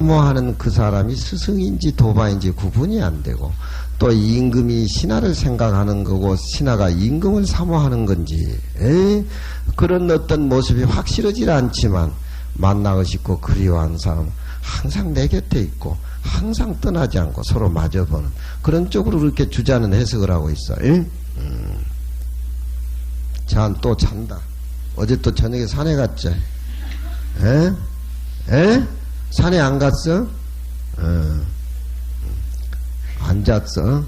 사모하는 그 사람이 스승인지 도바인지 구분이 안 되고, 또 임금이 신하를 생각하는 거고 신하가 임금을 사모하는 건지 그런 어떤 모습이 확실하지 않지만 만나고 싶고 그리워하는 사람은 항상 내 곁에 있고 항상 떠나지 않고 서로 마주보는 그런 쪽으로 그렇게 주자는 해석을 하고 있어. 자, 또 잔다. 어제 또 저녁에 산에 갔지? 산에 안 갔어? 안 잤어?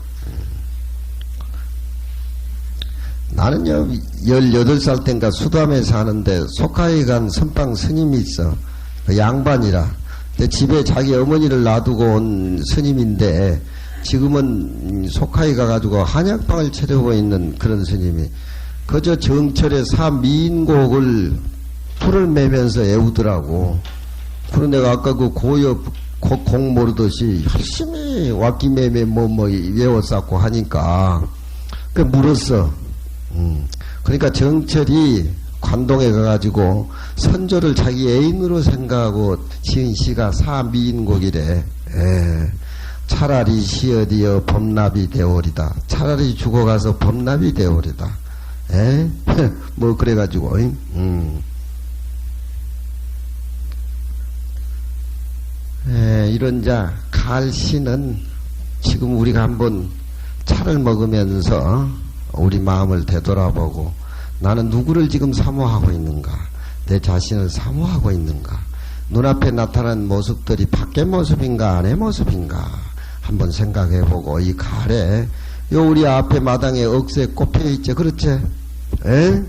나는요, 18살 때인가 수담에 사는데 속하에 간 선방 스님이 있어. 그 양반이라. 근데 집에 자기 어머니를 놔두고 온 스님인데 지금은 속하에 가가지고 한약방을 차리고 있는 그런 스님이 그저 정철의 사미인곡을 풀을 매면서 애우더라고. 그래서 내가 아까 그 곡 모르듯이 열심히 왁기매매 외워쌌고 하니까 그 물었어. 그러니까 정철이 관동에 가가지고 선조를 자기 애인으로 생각하고 지은 시가 사미인곡이래. 차라리 시어디어 범납이 되오리다. 차라리 죽어가서 범납이 되오리다. 뭐 그래가지고 이런 자 갈시는 지금 우리가 한번 차를 먹으면서 우리 마음을 되돌아보고 나는 누구를 지금 사모하고 있는가, 내 자신을 사모하고 있는가, 눈앞에 나타난 모습들이 밖의 모습인가 안의 모습인가 한번 생각해보고 이 가래 요 우리 앞에 마당에 억새 꼽혀있죠. 그렇지? 그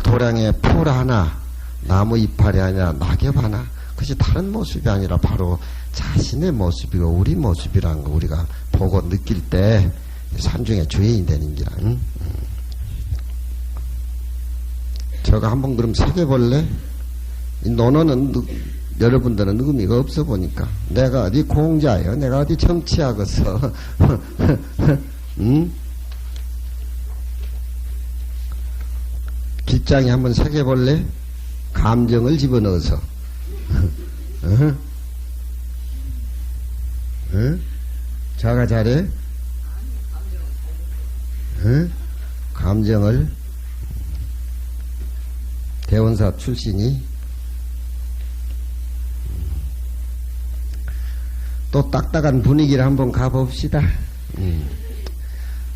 도량에 풀 하나, 나무 이파리 하나, 낙엽 하나, 그것이 다른 모습이 아니라 바로 자신의 모습이고 우리 모습이라는 거 우리가 보고 느낄 때 산중의 주인이 되는 기라. 저거 한번 그럼 새겨볼래? 이 논어는 여러분들은 의미가 없어 보니까 내가 어디 공자예요? 내가 어디 정치하겠어? 빗장에 한번 새겨볼래? 감정을 집어넣어서 자가 잘해? 감정을 대원사 출신이 또 딱딱한 분위기를 한번 가봅시다.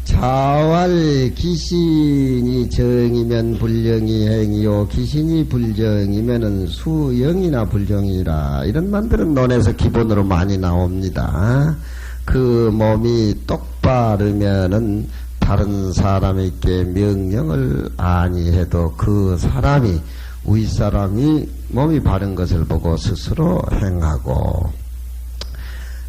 자활 기신이 정이면 불정이 행이요 기신이 불정이면은 수영이나 불정이라 이런 말들은 논에서 기본으로 많이 나옵니다. 그 몸이 똑바르면은 다른 사람에게 명령을 아니해도 그 사람이 윗사람이 몸이 바른 것을 보고 스스로 행하고,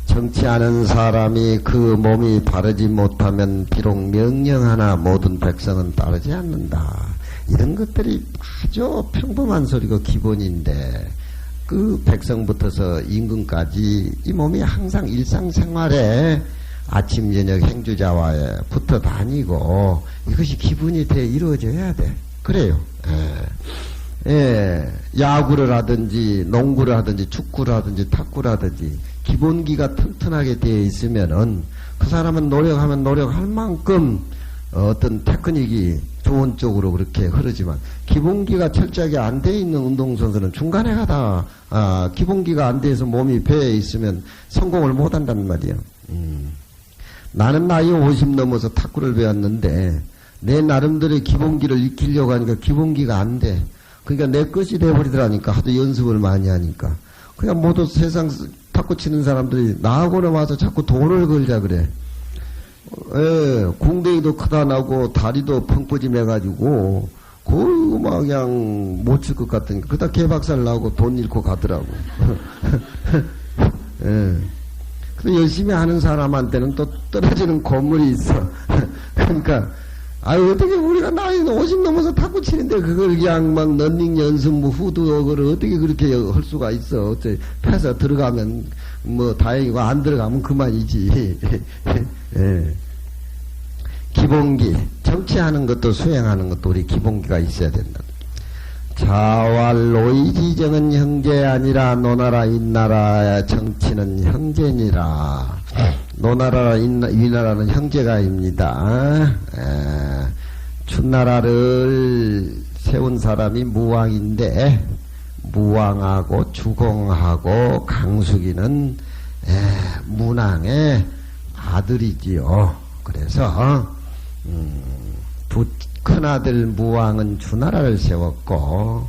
정치하는 사람이 그 몸이 바르지 못하면 비록 명령하나 모든 백성은 따르지 않는다. 이런 것들이 아주 평범한 소리고 기본인데 그 백성부터서 임금까지 이 몸이 항상 일상생활에 아침 저녁 행주자와에 붙어 다니고 이것이 기본이 돼 이루어져야 돼. 그래요. 야구를 하든지 농구를 하든지 축구를 하든지 탁구를 하든지 기본기가 튼튼하게 되어 있으면은 그 사람은 노력하면 노력할 만큼 어떤 테크닉이 좋은 쪽으로 그렇게 흐르지만 기본기가 철저하게 안 돼 있는 운동선수는 중간에 가다 기본기가 안 돼서 몸이 배에 있으면 성공을 못 한단 말이에요. 나는 나이 50 넘어서 탁구를 배웠는데 내 나름대로의 기본기를 익히려고 하니까 기본기가 안 돼. 그러니까 내 것이 돼버리더라니까. 하도 연습을 많이 하니까. 그냥 모두 세상 탁구 치는 사람들이 나하고는 와서 자꾸 돈을 걸자 그래. 궁뎅이도 크다 나고 다리도 펑퍼짐해가지고 거의 막 그냥 못 칠 것 같으니까 그다 개박살 나고 돈 잃고 가더라고. 근데 열심히 하는 사람한테는 또 떨어지는 건물이 있어. 그러니까 어떻게 우리가 나이 50 넘어서 탁구 치는데 그걸 그냥 막 런닝 연습 뭐 후드 그걸 어떻게 그렇게 할 수가 있어. 어째 패서 들어가면 뭐 다행이고 안 들어가면 그만이지. 기본기, 정치하는 것도 수행하는 것도 우리 기본기가 있어야 된다. 자, 자왈로이지정은 형제 아니라 노나라 인나라 정치는 형제니라. 노나라 위나라는 형제가입니다. 춘나라를 세운 사람이 무왕인데 무왕하고 주공하고 강숙이는 문왕의 아들이지요. 그래서 두 큰아들 무왕은 주나라를 세웠고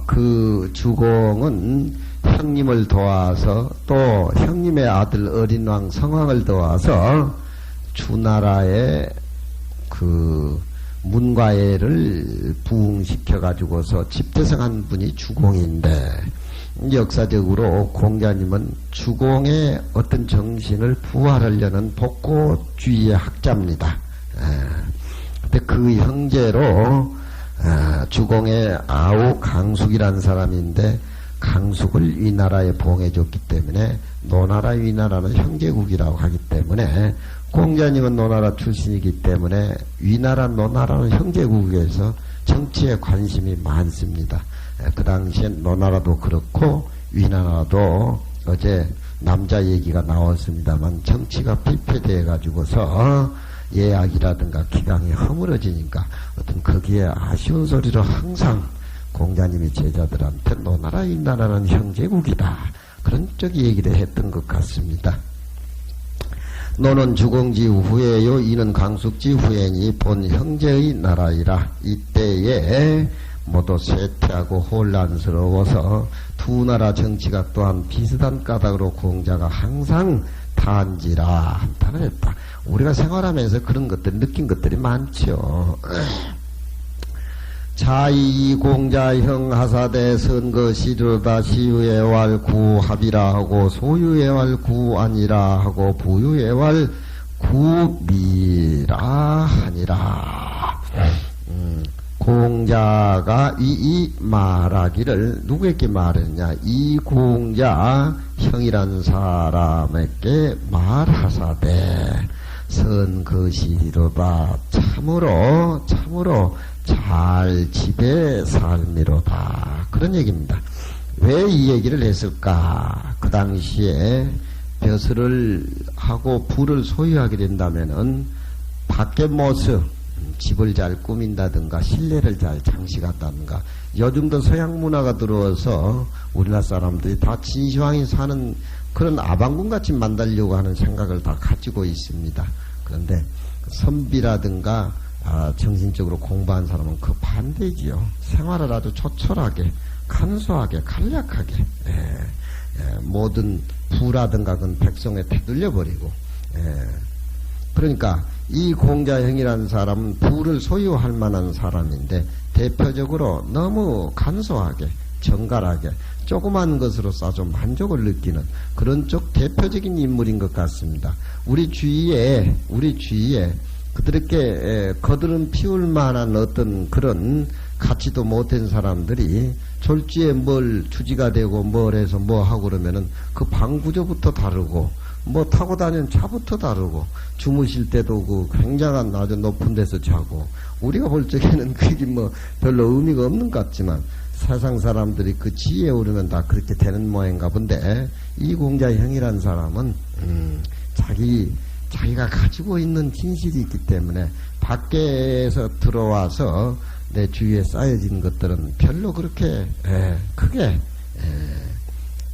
그 주공은 형님을 도와서 또 형님의 아들 어린왕 성왕을 도와서 주나라의 그 문과애를 부흥시켜 가지고서 집대성한 분이 주공인데, 역사적으로 공자님은 주공의 어떤 정신을 부활하려는 복고주의의 학자입니다. 근데 그 형제로 주공의 아우 강숙이라는 사람인데, 강숙을 위나라에 봉해줬기 때문에 노나라 위나라는 형제국이라고 하기 때문에, 공자님은 노나라 출신이기 때문에 위나라 노나라는 형제국에서 정치에 관심이 많습니다. 그 당시에 노나라도 그렇고 위나라도 어제 남자 얘기가 나왔습니다만 정치가 피폐되어 가지고서 예약이라든가 기강이 허물어지니까 어떤 거기에 아쉬운 소리로 항상 공자님이 제자들한테 노나라 위나라는 형제국이다 그런 쪽이 얘기를 했던 것 같습니다. 노는 주공지 후에요. 이는 강숙지 후에니 본 형제의 나라이라. 이때에 모두 쇠퇴하고 혼란스러워서 두 나라 정치가 또한 비슷한 까닭으로 공자가 항상 단지라 한탄을 했다. 우리가 생활하면서 그런 것들 느낀 것들이 많죠. 자이 공자형 하사대 선거시르다 시유의 왈 구합이라 하고 소유의 왈 구안이라 하고 부유의 왈 구미라 하니라. 공자가 이 말하기를 누구에게 말했냐? 이 공자 형이란 사람에게 말하사대 선거시리로다. 참으로 잘 집에 살미로다. 그런 얘기입니다. 왜 이 얘기를 했을까? 그 당시에 벼슬을 하고 부를 소유하게 된다면은 밖의 모습, 집을 잘 꾸민다든가 실내를 잘 장식한다든가, 요즘도 서양 문화가 들어와서 우리나라 사람들이 다 진시황이 사는 그런 아방궁같이 만들려고 하는 생각을 다 가지고 있습니다. 그런데 선비라든가 정신적으로 공부한 사람은 그 반대지요. 생활을 아주 조촐하게, 간소하게, 간략하게, 모든 부라든가 그건 백성에 되돌려버리고, 그러니까 이 공자형이라는 사람은 부를 소유할 만한 사람인데 대표적으로 너무 간소하게, 정갈하게, 조그만 것으로서 아주 만족을 느끼는 그런 쪽 대표적인 인물인 것 같습니다. 우리 주위에 그들에게 거드름 피울 만한 어떤 그런 갖지도 못한 사람들이 졸지에 뭘 주지가 되고 뭘 해서 뭐 하고 그러면은 그 방구조부터 다르고 뭐 타고 다니는 차부터 다르고 주무실 때도 그 굉장한 아주 높은 데서 자고, 우리가 볼 적에는 그게 뭐 별로 의미가 없는 것 같지만 세상 사람들이 그 지혜에 오르면 다 그렇게 되는 모양인가 본데, 이 공자형이란 사람은 자기가 가지고 있는 진실이 있기 때문에 밖에서 들어와서 내 주위에 쌓여진 것들은 별로 그렇게 크게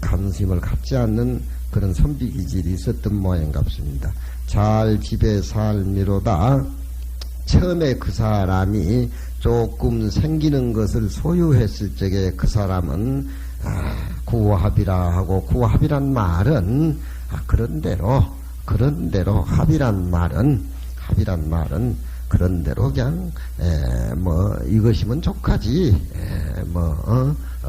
관심을 갖지 않는 그런 선비기질이 있었던 모양같습니다. 잘 집에 살미로다. 처음에 그 사람이 조금 생기는 것을 소유했을 적에 그 사람은 구합이라 하고, 구합이란 말은 그런대로 합이란 말은 그런대로 그냥 이것이면 족하지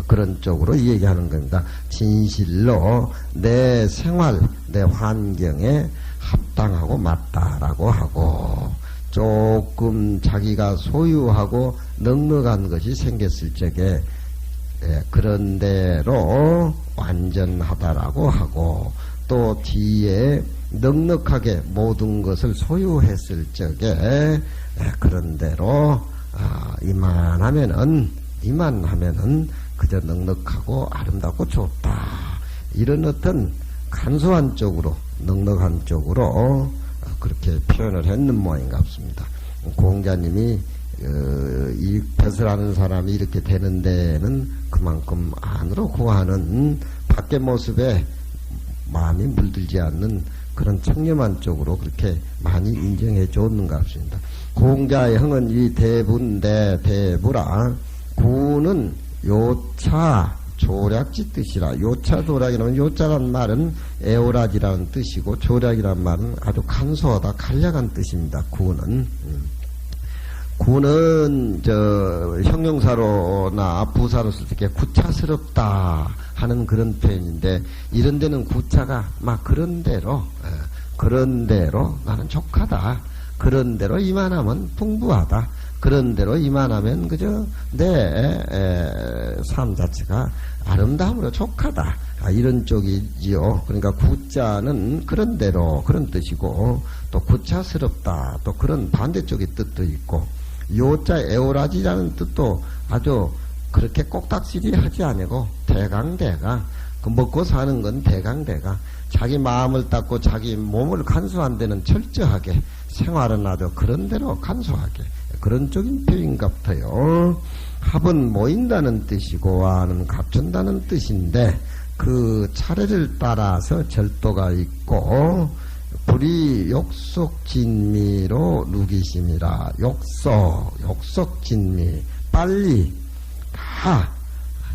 그런 쪽으로 얘기하는 겁니다. 진실로 내 생활, 내 환경에 합당하고 맞다라고 하고, 조금 자기가 소유하고 넉넉한 것이 생겼을 적에 그런 대로 완전하다라고 하고, 또 뒤에 넉넉하게 모든 것을 소유했을 적에 그런 대로 이만하면은 이만 하면은 그저 넉넉하고 아름답고 좋다. 이런 어떤 간소한 쪽으로, 넉넉한 쪽으로 그렇게 표현을 했는 모양인 것 같습니다. 공자님이 이 벼슬 하는 사람이 이렇게 되는 데는 그만큼 안으로 구하는 밖의 모습에 마음이 물들지 않는 그런 청렴한 쪽으로 그렇게 많이 인정해 줬는 것 같습니다. 공자의 형은 이 대부인데 대부라. 구는 요차 조략지 뜻이라. 요차 조략이라면 요자란 말은 애오라지라는 뜻이고 조략이란 말은 아주 간소하다 간략한 뜻입니다. 구는 구는 형용사로나 부사로 쓸 때 구차스럽다 하는 그런 표현인데, 이런 데는 구차가 막 그런 대로 나는 족하다, 그런 대로 이만하면 풍부하다, 그런 대로 이만하면 그저 내 삶 자체가 아름다움으로 족하다, 이런 쪽이지요. 그러니까 구자는 그런 대로 그런 뜻이고, 또 구차스럽다 또 그런 반대쪽의 뜻도 있고, 요자 애오라지라는 뜻도 아주 그렇게 꼭딱지리 하지 아니고 대강대강, 그 먹고 사는 건 대강대강, 자기 마음을 닦고 자기 몸을 간소한 데는 철저하게, 생활은 아주 그런 대로 간소하게, 그런 쪽인 표현 같아요. 합은 모인다는 뜻이고 와는 갖춘다는 뜻인데, 그 차례를 따라서 절도가 있고, 불이 욕속진미로 누기심이라. 욕속진미, 빨리 다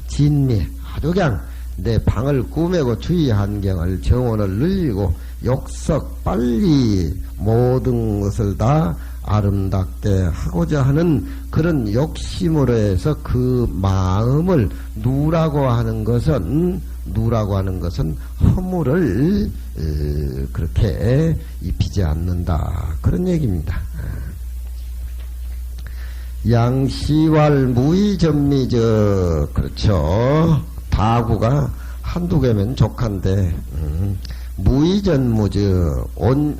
진미, 아주 그냥 내 방을 꾸매고 주위 환경을 정원을 늘리고 욕석 빨리 모든 것을 다 아름답게 하고자 하는 그런 욕심으로 해서 그 마음을 누라고 하는 것은 허물을 그렇게 입히지 않는다, 그런 얘기입니다. 양시왈 무의전미적, 그렇죠. 다구가 한두 개면 족한데, 무의전무적,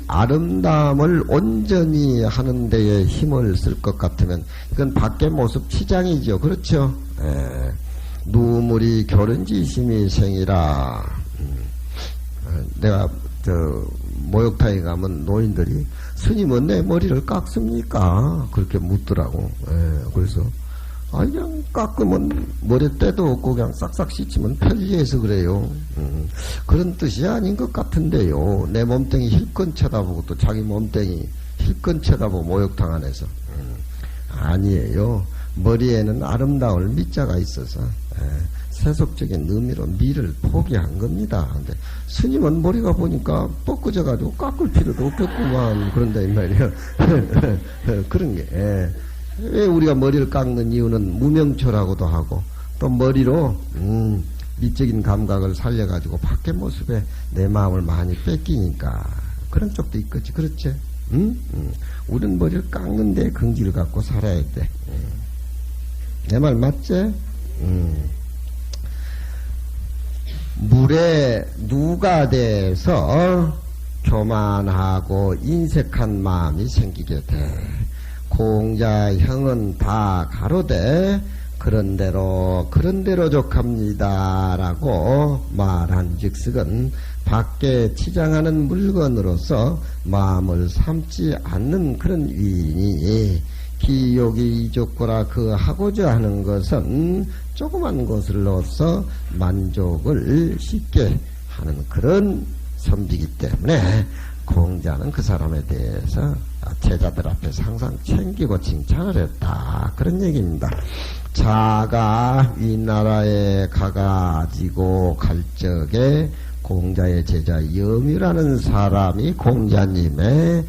아름다움을 온전히 하는 데에 힘을 쓸 것 같으면 이건 밖의 모습 치장이죠. 그렇죠. 누물이 교른지심이 생이라. 내가 모욕탕에 가면 노인들이 스님은 내 머리를 깎습니까? 그렇게 묻더라고. 그래서 그냥 깎으면 머리때도 없고 그냥 싹싹 씻으면 편리해서 그래요. 그런 뜻이 아닌 것 같은데요. 내 몸뚱이 힐끈 쳐다보고 또 자기 몸뚱이 힐끈 쳐다보고 모욕탕 안에서. 아니에요. 머리에는 아름다울 미자가 있어서 세속적인 의미로 미를 포기한 겁니다. 근데 스님은 머리가 보니까 뻗어져가지고 깎을 필요도 없겠구만. 그런데 이 말이야. 그런 게. 왜 우리가 머리를 깎는 이유는 무명초라고도 하고, 또 머리로 미적인 감각을 살려가지고 밖의 모습에 내 마음을 많이 뺏기니까 그런 쪽도 있겠지. 그렇지? 우리는 머리를 깎는 데 긍지를 갖고 살아야 돼. 내 말 맞지? 물에 누가 돼서 교만하고 인색한 마음이 생기게 돼. 공자형은 다 가로되 그런대로 족합니다라고 말한 즉석은 밖에 치장하는 물건으로서 마음을 삼지 않는 그런 위인이, 기욕이 이족고라 그 하고자 하는 것은 조그만 것으로서 만족을 쉽게 하는 그런 선비이기 때문에 공자는 그 사람에 대해서 제자들 앞에서 항상 챙기고 칭찬을 했다, 그런 얘기입니다. 자가 윗나라에 가가지고 갈 적에 공자의 제자 염유라는 사람이 공자님의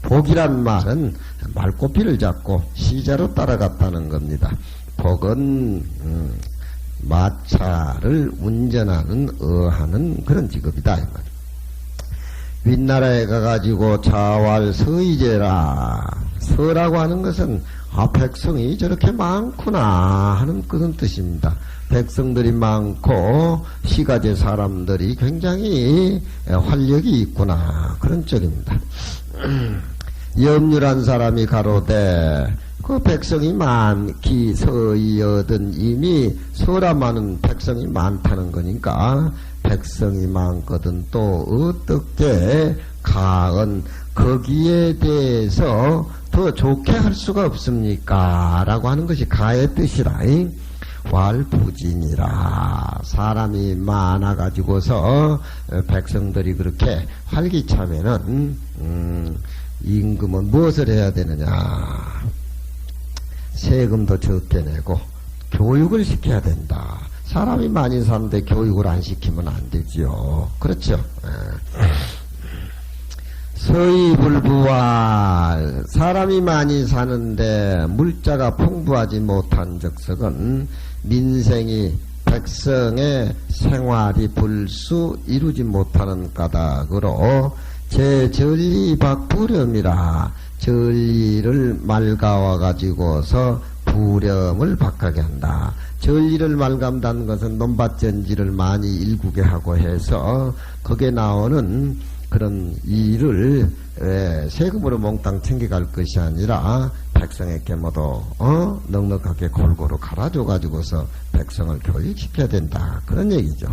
복이란 말은 말꼬피를 잡고 시자로 따라갔다는 겁니다. 복은 마차를 운전하는 어하는 그런 직업이다, 이 말이에요. 윗나라에 가가지고 자왈 서이제라. 서라고 하는 것은 백성이 저렇게 많구나 하는 그런 뜻입니다. 백성들이 많고 시가제 사람들이 굉장히 활력이 있구나, 그런 쪽입니다. 염유란 사람이 가로되 그 백성이 많기 서이여든 이미 서라마는 백성이 많다는 거니까 백성이 많거든 또 어떻게 가은 거기에 대해서 더 좋게 할 수가 없습니까? 라고 하는 것이 가의 뜻이라. 왈부진이라. 사람이 많아가지고서 백성들이 그렇게 활기차면은 임금은 무엇을 해야 되느냐? 세금도 적게 내고 교육을 시켜야 된다. 사람이 많이 사는데 교육을 안 시키면 안 되지요. 그렇죠? 서이불부와 사람이 많이 사는데 물자가 풍부하지 못한 적석은 민생이 백성의 생활이 불수 이루지 못하는 까닭으로 제전리박부렴이라 전리를 맑아와 가지고서 부렴을 박하게 한다. 전리를 맑감다는 것은 논밭전지를 많이 일구게 하고 해서 거기에 나오는 그런 일을 세금으로 몽땅 챙겨갈 것이 아니라 백성에게 모두 넉넉하게 골고루 갈아줘 가지고서 백성을 교육시켜야 된다. 그런 얘기죠.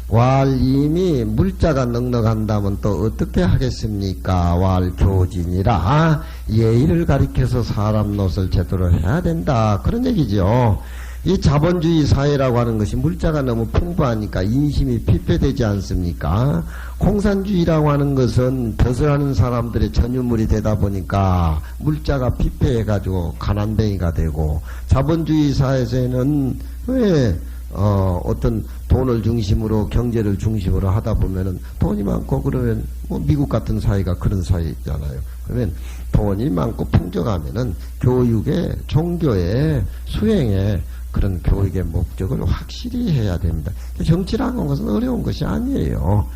왈임이 물자가 넉넉한다면 또 어떻게 하겠습니까? 왈교진이라 예의를 가리켜서 사람 노릇을 제대로 해야 된다. 그런 얘기죠. 이 자본주의 사회라고 하는 것이 물자가 너무 풍부하니까 인심이 피폐되지 않습니까? 공산주의라고 하는 것은 벼슬하는 사람들의 전유물이 되다 보니까 물자가 피폐해가지고 가난뱅이가 되고, 자본주의 사회에서는 왜 어떤 돈을 중심으로 경제를 중심으로 하다 보면은 돈이 많고 그러면 뭐 미국 같은 사회가 그런 사회 있잖아요. 그러면 돈이 많고 풍족하면은 교육에 종교에 수행에 그런 교육의 목적을 확실히 해야 됩니다. 정치라는 것은 어려운 것이 아니에요.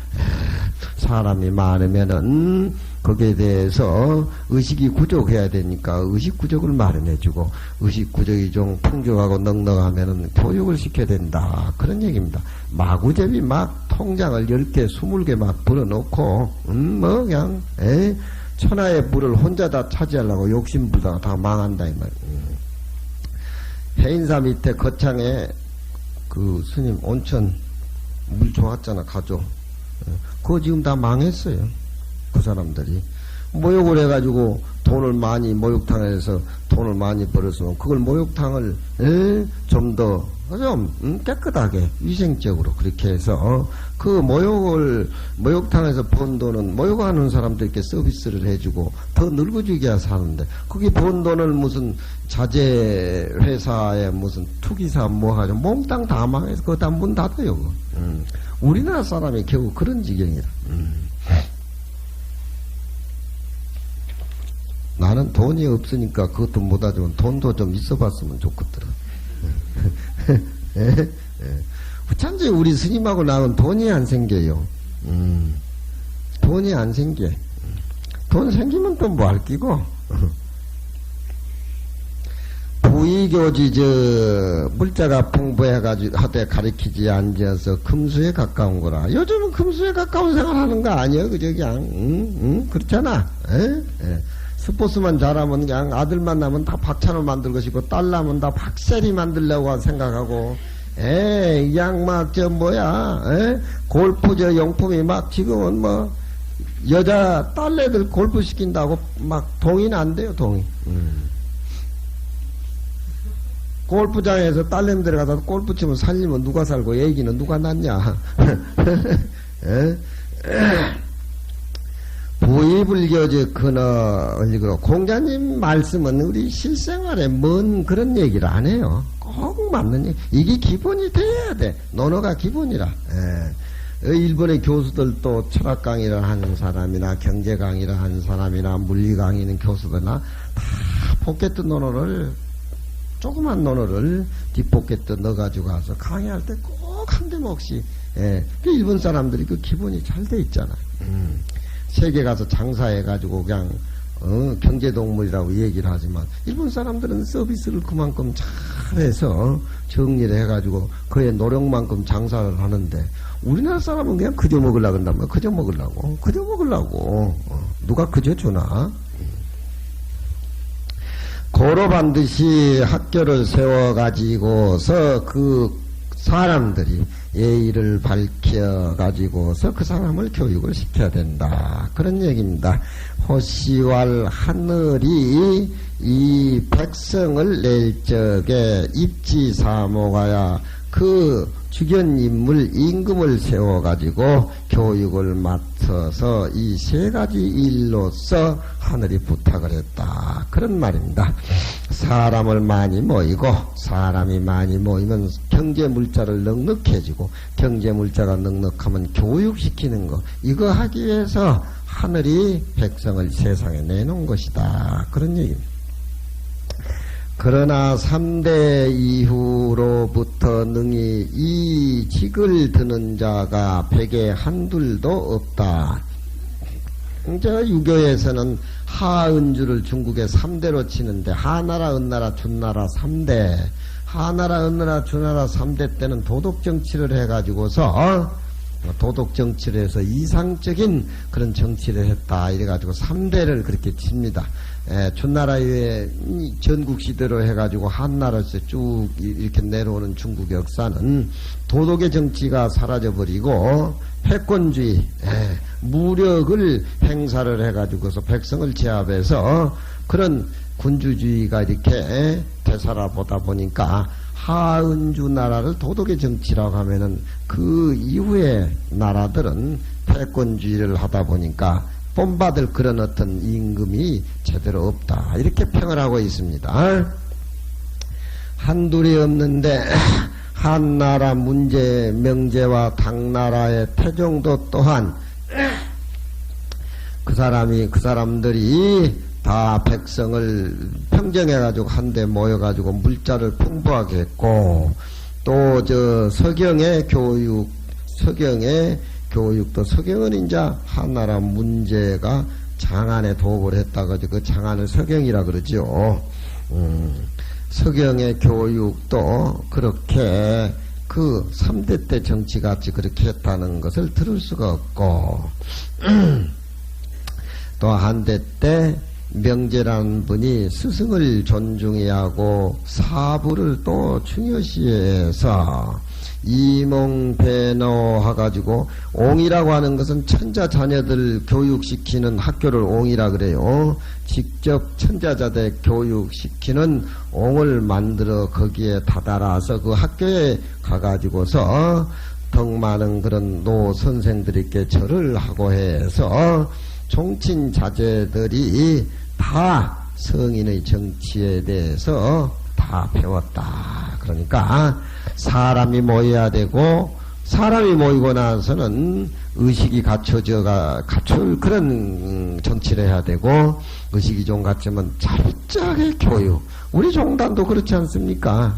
사람이 많으면은 거기에 대해서 의식이 부족해야 되니까 의식 부족을 마련해주고, 의식 부족이 좀 풍족하고 넉넉하면은 교육을 시켜야 된다. 그런 얘기입니다. 마구잡이 막 통장을 10개, 20개 막 불어놓고, 뭐 그냥 천하의 물을 혼자 다 차지하려고 욕심 부다가 다 망한다 이 말이에요. 해인사 밑에 거창에 그 스님 온천 물 좋았잖아, 가죠. 그거 지금 다 망했어요. 그 사람들이 모욕을 해가지고 돈을 많이, 목욕탕에서 돈을 많이 벌었으면 그걸 목욕탕을 좀 더 깨끗하게 위생적으로 그렇게 해서 그 목욕탕에서 번 돈은 목욕하는 사람들께 서비스를 해주고 더 늙어지게 사는데, 거기 번 돈을 무슨 자재 회사에 무슨 투기사 뭐 하죠, 몽땅 다 망해서 그거 다 문 닫아요. 우리나라 사람이 겨우 그런 지경이라. 나는 돈이 없으니까 그것도 못하지만 돈도 좀 있어봤으면 좋겠더라. 어쩐지 우리 스님하고 나는 돈이 안 생겨요. 돈이 안 생겨. 돈 생기면 또 뭐 할 끼고. 부의교지 물자가 풍부해가지고 하되 가리키지 않지어서 금수에 가까운 거라. 요즘은 금수에 가까운 생활하는 거 아니에요, 그저 그냥. 그렇잖아. 스포츠만 잘하면 그냥 아들만 나면 다 박찬호 만들 것이고, 딸 나면 다 박세리 만들려고 생각하고, 그냥 막 골프 용품이 막 지금은 뭐 여자 딸내들 골프 시킨다고 막 동의는 안 돼요, 동의. 골프장에서 딸내미 들어가서 골프 치면 살리면 누가 살고 애기는 누가 낳냐. 부의불교적 근어을리고, 공자님 말씀은 우리 실생활에 뭔 그런 얘기를 안 해요. 꼭 맞는 얘기. 이게 기본이 돼야 돼. 논어가 기본이라. 일본의 교수들도 철학 강의를 하는 사람이나 경제 강의를 하는 사람이나 물리 강의는 교수들나 다 포켓 논어를, 조그만 논어를 뒷포켓 넣어가지고 가서 강의할 때 꼭 한 대목씩, 일본 사람들이 그 기본이 잘 돼 있잖아요. 세계 가서 장사해가지고 그냥 경제동물이라고 얘기를 하지만, 일본 사람들은 서비스를 그만큼 잘해서 정리를 해가지고 그의 노력만큼 장사를 하는데, 우리나라 사람은 그냥 그저 먹으려고 한단 말이야. 그저 먹으려고 누가 그저 주나? 도로 반드시 학교를 세워가지고서 그 사람들이 예의를 밝혀가지고서 그 사람을 교육을 시켜야 된다. 그런 얘기입니다. 호시왈 하늘이 이 백성을 낼 적에 입지사모가야 그 주견인물 임금을 세워가지고 교육을 맡아서 이 세 가지 일로서 하늘이 부탁을 했다. 그런 말입니다. 사람을 많이 모이고 사람이 많이 모이면 경제물자를 넉넉해지고 경제물자가 넉넉하면 교육시키는 거 이거 하기 위해서 하늘이 백성을 세상에 내놓은 것이다. 그런 얘기입니다. 그러나 3대 이후로부터 능히 이 직을 드는 자가 백에 한둘도 없다. 이제 유교에서는 하은주를 중국에 3대로 치는데 하나라, 은나라, 준나라 3대. 하나라, 은나라, 준나라 3대 때는 도덕정치를 해가지고서 도덕정치를 해서 이상적인 그런 정치를 했다. 이래가지고 3대를 그렇게 칩니다. 준나라의 전국시대로 해가지고 한나라에서 쭉 이렇게 내려오는 중국 역사는 도덕의 정치가 사라져버리고 패권주의, 무력을 행사를 해가지고서 백성을 제압해서 그런 군주주의가 이렇게 되살아보다 보니까 하은주 나라를 도덕의 정치라고 하면은 그 이후의 나라들은 패권주의를 하다 보니까 본받을 그런 어떤 임금이 제대로 없다. 이렇게 평을 하고 있습니다. 한둘이 없는데 한나라 문제 명제와 당나라의 태종도 또한 그 사람들이 다 백성을 평정해가지고 한데 모여가지고 물자를 풍부하게 했고 또 저 서경의 교육도 서경은 이제 한나라 문제가 장안에 도읍을 했다가지고 그 장안을 서경이라 그러죠. 서경의 교육도 그렇게 그 3대 때 정치같이 그렇게 했다는 것을 들을 수가 없고 또 한대 때 명제라는 분이 스승을 존중해야 하고 사부를 또 중요시해서 이몽배노 해가지고 옹이라고 하는 것은 천자 자녀들 교육시키는 학교를 옹이라 그래요. 직접 천자자들 교육시키는 옹을 만들어 거기에 다다라서 그 학교에 가가지고서 덕 많은 그런 노 선생들에게 절을 하고 해서 종친 자제들이 다 성인의 정치에 대해서 다 배웠다. 그러니까 사람이 모여야 되고 사람이 모이고 나서는 의식이 갖출 그런 정치를 해야 되고 의식이 좀 갖추면 철저하게 교육. 우리 종단도 그렇지 않습니까?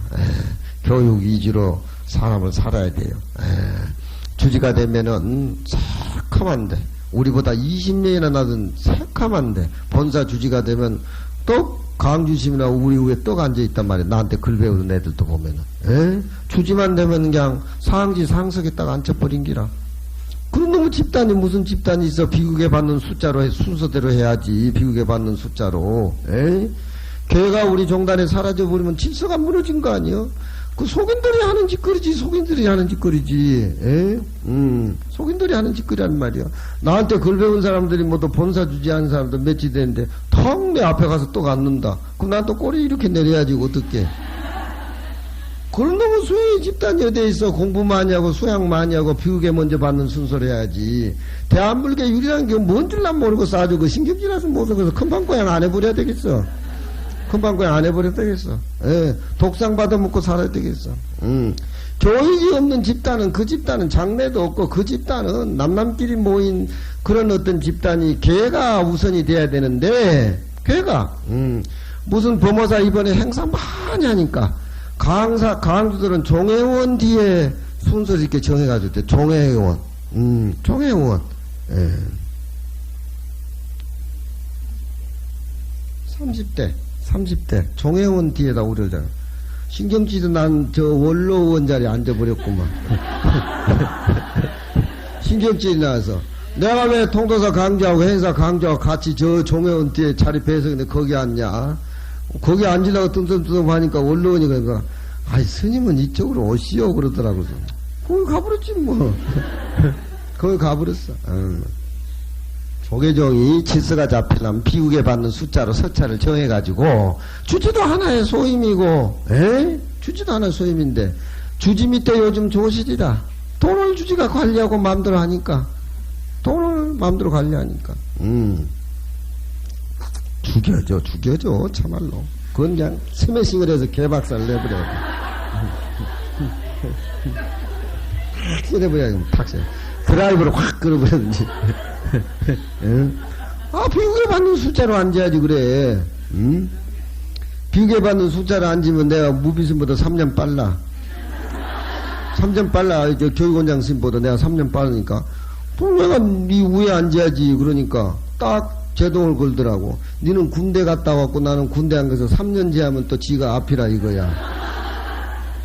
교육 위주로 사람을 살아야 돼요. 주지가 되면은 새카만데 우리보다 20년이나 나던 새카만데 본사 주지가 되면 또 강주심이나 우리 위에 떡 앉아있단 말이야. 나한테 글 배우는 애들도 보면은. 주지만 되면 그냥 상지 상석에 딱 앉혀버린 기라. 그런 놈의 집단이 무슨 집단이 있어. 비극에 받는 숫자로 순서대로 해야지. 비극에 받는 숫자로. 걔가 우리 종단에 사라져버리면 질서가 무너진 거 아니여? 그 속인들이 하는 짓거리지. 속인들이 하는 짓거리지. 속인들이 하는 짓거리란 말이야. 나한테 글 배운 사람들이 뭐 또 본사 주지하는 사람들 몇이 되는데 턱 내 앞에 가서 또 앉는다. 그럼 난 또 꼬리 이렇게 내려야지 어떡해. 그런 놈은 수행의 집단이 어디에 있어. 공부 많이 하고 수양 많이 하고 비극에 먼저 받는 순서를 해야지. 대한불교 유리라는 게 뭔 줄 난 모르고 싸줘. 그 신경질나서 못서 그래서 큰방고양 안 해버려야 되겠어. 금방고양 안 해버려야 되겠어. 독상 받아먹고 살아야 되겠어. 교육이 없는 집단은 그 집단은 장래도 없고 그 집단은 남남끼리 모인 그런 어떤 집단이 걔가 우선이 돼야 되는데 걔가 무슨 범어사 이번에 행사 많이 하니까 강주들은 종회원 뒤에 순서를 이렇게 정해가지고 돼. 종회원. 종회원. 30대 종회원 뒤에다 우려잖아. 신경질도 난 저 원로원 자리에 앉아버렸구만. 신경질이 나서 내가 왜 통도사 강조하고 행사 강조하고 같이 저 종회원 뒤에 자리 배서 근데 거기 앉냐. 거기 앉으려고 뜸뜸뜸 하니까 올라오니까 그러니까 아이 스님은 이쪽으로 오시오 그러더라고. 거기 가버렸지 뭐. 거기 가버렸어. 조계종이 질서가 잡히려면 비우게 받는 숫자로 서차를 정해가지고 주지도 하나의 소임이고 주지도 하나의 소임인데 주지 밑에 요즘 조실이다. 돈을 주지가 관리하고 마음대로 하니까 돈을 마음대로 관리하니까 죽여줘 참말로. 그건 그냥 스매싱을 해서 개박살을 내버려. 탁 내버려. 탁 드라이브로 확 끌어버렸는지. 아, 비우게 받는 숫자로 앉아야지, 그래. 비우게 받는 숫자로 앉으면 내가 무비스보다 3년 빨라. 3년 빨라. 저 교육원장 스님보다 내가 3년 빠르니까. 또 내가 네 위에 앉아야지. 그러니까 딱 제동을 걸더라고. 니는 군대 갔다 왔고 나는 군대 안 가서 3년 제하면 또 지가 앞이라 이거야.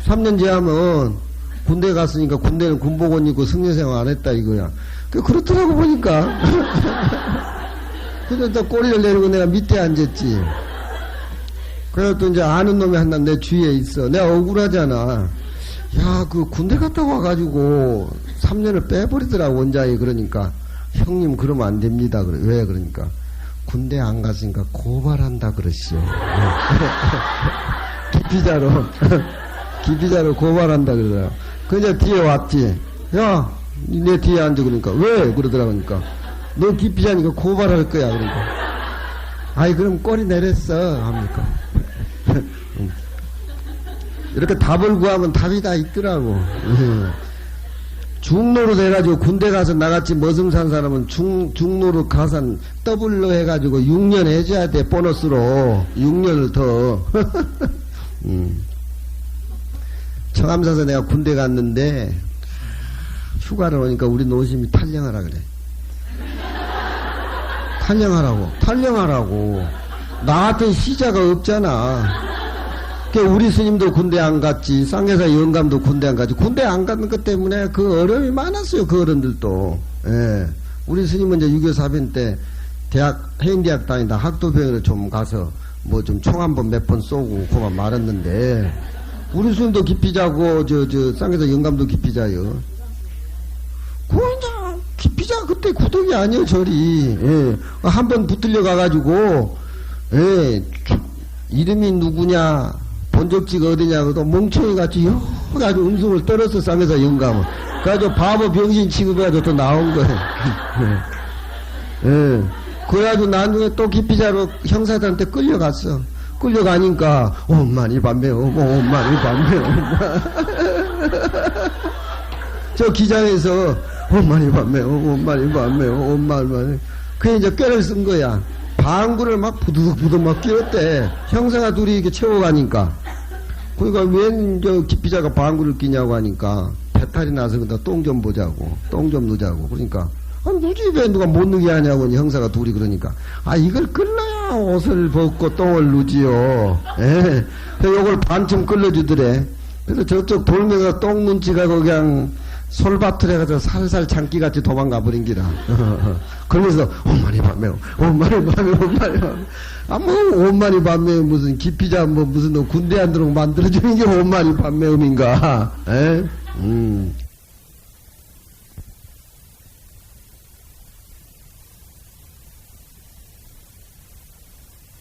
3년 제하면 군대 갔으니까 군대는 군복원 입고 승려생활 안 했다 이거야. 그렇더라고 보니까. 그래서 또 꼬리를 내리고 내가 밑에 앉았지. 그래서 또 이제 아는 놈이 하나 내 주위에 있어. 내가 억울하잖아. 야, 그 군대 갔다 와가지고 3년을 빼버리더라고 원장이. 그러니까 형님 그러면 안 됩니다. 그래. 왜 그러니까 군대 안 갔으니까 고발한다 그러시오. 기피자로 고발한다 그러더라. 그냥 뒤에 왔지. 야, 내 뒤에 앉아. 그러니까 왜 그러더라고. 그러니까 너 기피자니까 고발할 거야. 그러니까 아이 그럼 꼬리 내렸어 합니까. 이렇게 답을 구하면 답이 다 있더라고. 중노릇 해가지고 군대 가서 나같이 머슴산 사람은 중노릇 가산 더블로 해가지고 6년 해줘야 돼. 보너스로 6년을 더. 청암사서 내가 군대 갔는데 휴가를 오니까 우리 노심이 탈령하라 그래. 탈령하라고. 나 같은 시자가 없잖아. 우리 스님도 군대 안 갔지. 쌍계사 영감도 군대 안 갔지. 군대 안 가는 것 때문에 그 어려움이 많았어요. 그 어른들도. 예. 우리 스님은 이제 6.25 사변 때 해인대학 다니다 학도병으로 좀 가서 뭐 좀 총 한 번 몇 번 쏘고 그만 말았는데 우리 스님도 기피자고 쌍계사 영감도 기피자요. 그냥 기피자 그때 구독이 아니에요. 절이. 예. 한 번 붙들려 가가지고 예. 이름이 누구냐 본적지가 어디냐 그래도 멍청이 같이 아주 음성을 떨었어. 쌍계사 영감은 그래가지고 바보 병신 취급해가지고 또 나온 거예요. 예. 그래가지고 나중에 또 기피자로 형사들한테 끌려갔어. 끌려가니까 엄마니 밤매 엄마니 밤매 저 기장에서 엄마니 밤매 그게 이제 꾀를 쓴 거야. 방구를 막 부두둑 막 끼웠대. 형사가 둘이 이렇게 채워가니까. 그러니까 웬 저 기피자가 방구를 끼냐고 하니까 배탈이 나서 그다 똥 좀 보자고. 똥 좀 누자고. 그러니까 누지 왜 누가 못 누게 하냐고 형사가 둘이 그러니까 이걸 끌러야 옷을 벗고 똥을 누지요. 예. 그래서 요걸 반쯤 끌러주더래. 그래서 저쪽 돌면서 똥 눈치가 그냥 솔밭을 해가지고 살살 장기같이 도망가 버린 기라. 그러면서 엄마니 밤에 엄마니 밤에 무슨 기피자 뭐 무슨 너 군대 안 들어오고 만들어주는 게 엄마니 밤매음인가. 에?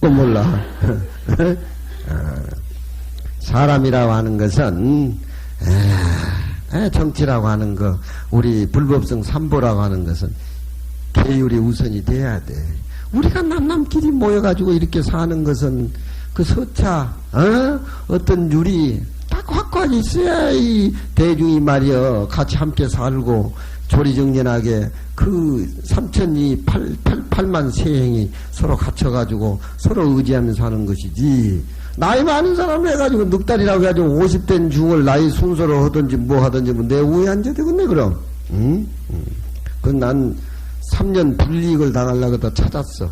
또 몰라. 사람이라고 하는 것은 정치라고 하는 거, 우리 불법성 삼보라고 하는 것은 계율이 우선이 돼야 돼. 우리가 남남끼리 모여가지고 이렇게 사는 것은 그 서차, 어떤 율이 딱 확고하게 있어야 이 대중이 말이여 같이 함께 살고 조리정연하게 그 삼천이 8만 세행이 서로 갖춰가지고 서로 의지하면서 사는 것이지. 나이 많은 사람을 해가지고 늑달이라고 해가지고 50된 중을 나이 순서로 하든지 뭐 하든지 뭐 내 우에 앉아야 되겠네 그럼. 응? 그건 난 3년 불이익을 당하려고 다 찾았어.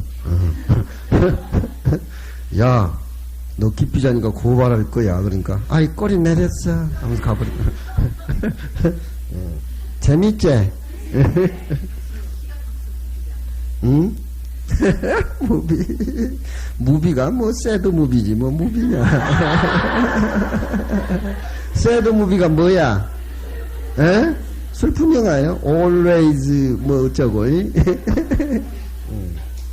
야, 너 기피자니까 고발할 거야. 그러니까 아이 꼬리 내렸어 하면서 가버리고. 재밌지? 응? 무비. 무비가 뭐 새드 무비지 뭐 무비냐. 새드 무비가 뭐야? 에? 슬픈 영화예요. Always 뭐 어쩌고.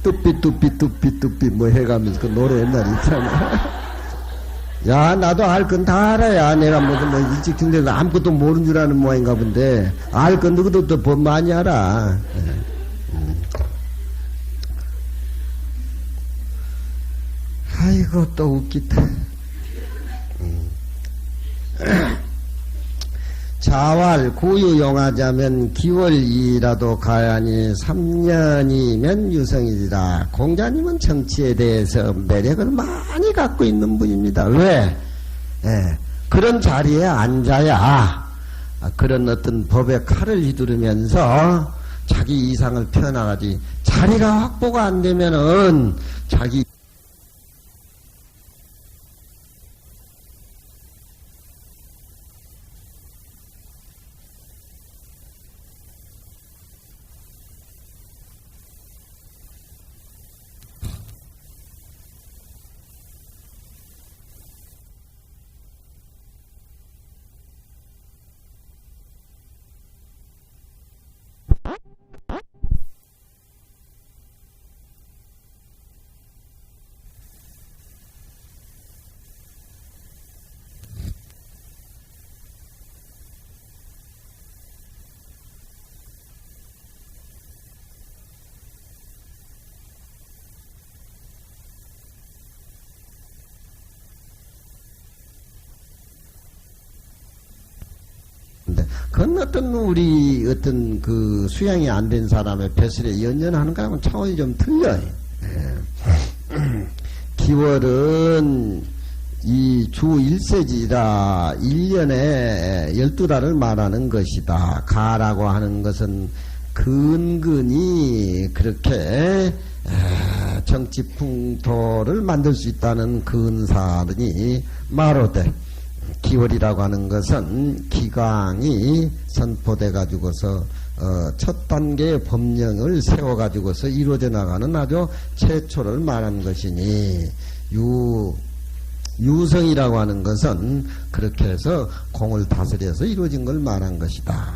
뚜삐 뭐 해가면서 그 노래 옛날에 있잖아. 야, 나도 알 건 다 알아야. 내가 뭐 일찍 등대서 아무것도 모르는 줄 아는 모양인가 본데, 알 건 누구도 더 많이 알아. 아이고, 또 웃기다. 자활 구유용하자면 기월이라도 가야니 3년이면 유성이리라. 공자님은 정치에 대해서 매력을 많이 갖고 있는 분입니다. 왜? 그런 자리에 앉아야 그런 어떤 법의 칼을 휘두르면서 자기 이상을 펴나가지. 자리가 확보가 안 되면은 자기 그건 어떤 우리 어떤 그 수양이 안 된 사람의 벼슬에 연연하는 거하고는 차원이 좀 틀려요. 기월은 이 주 1세지라 1년에 12달을 말하는 것이다. 가라고 하는 것은 근근히 그렇게 정치풍토를 만들 수 있다는 근사들이 말하되, 기월이라고 하는 것은 기강이 선포돼 가지고서 첫 단계의 법령을 세워 가지고서 이루어져 나가는 아주 최초를 말한 것이니, 유성이라고 하는 것은 그렇게 해서 공을 다스려서 이루어진 걸 말한 것이다.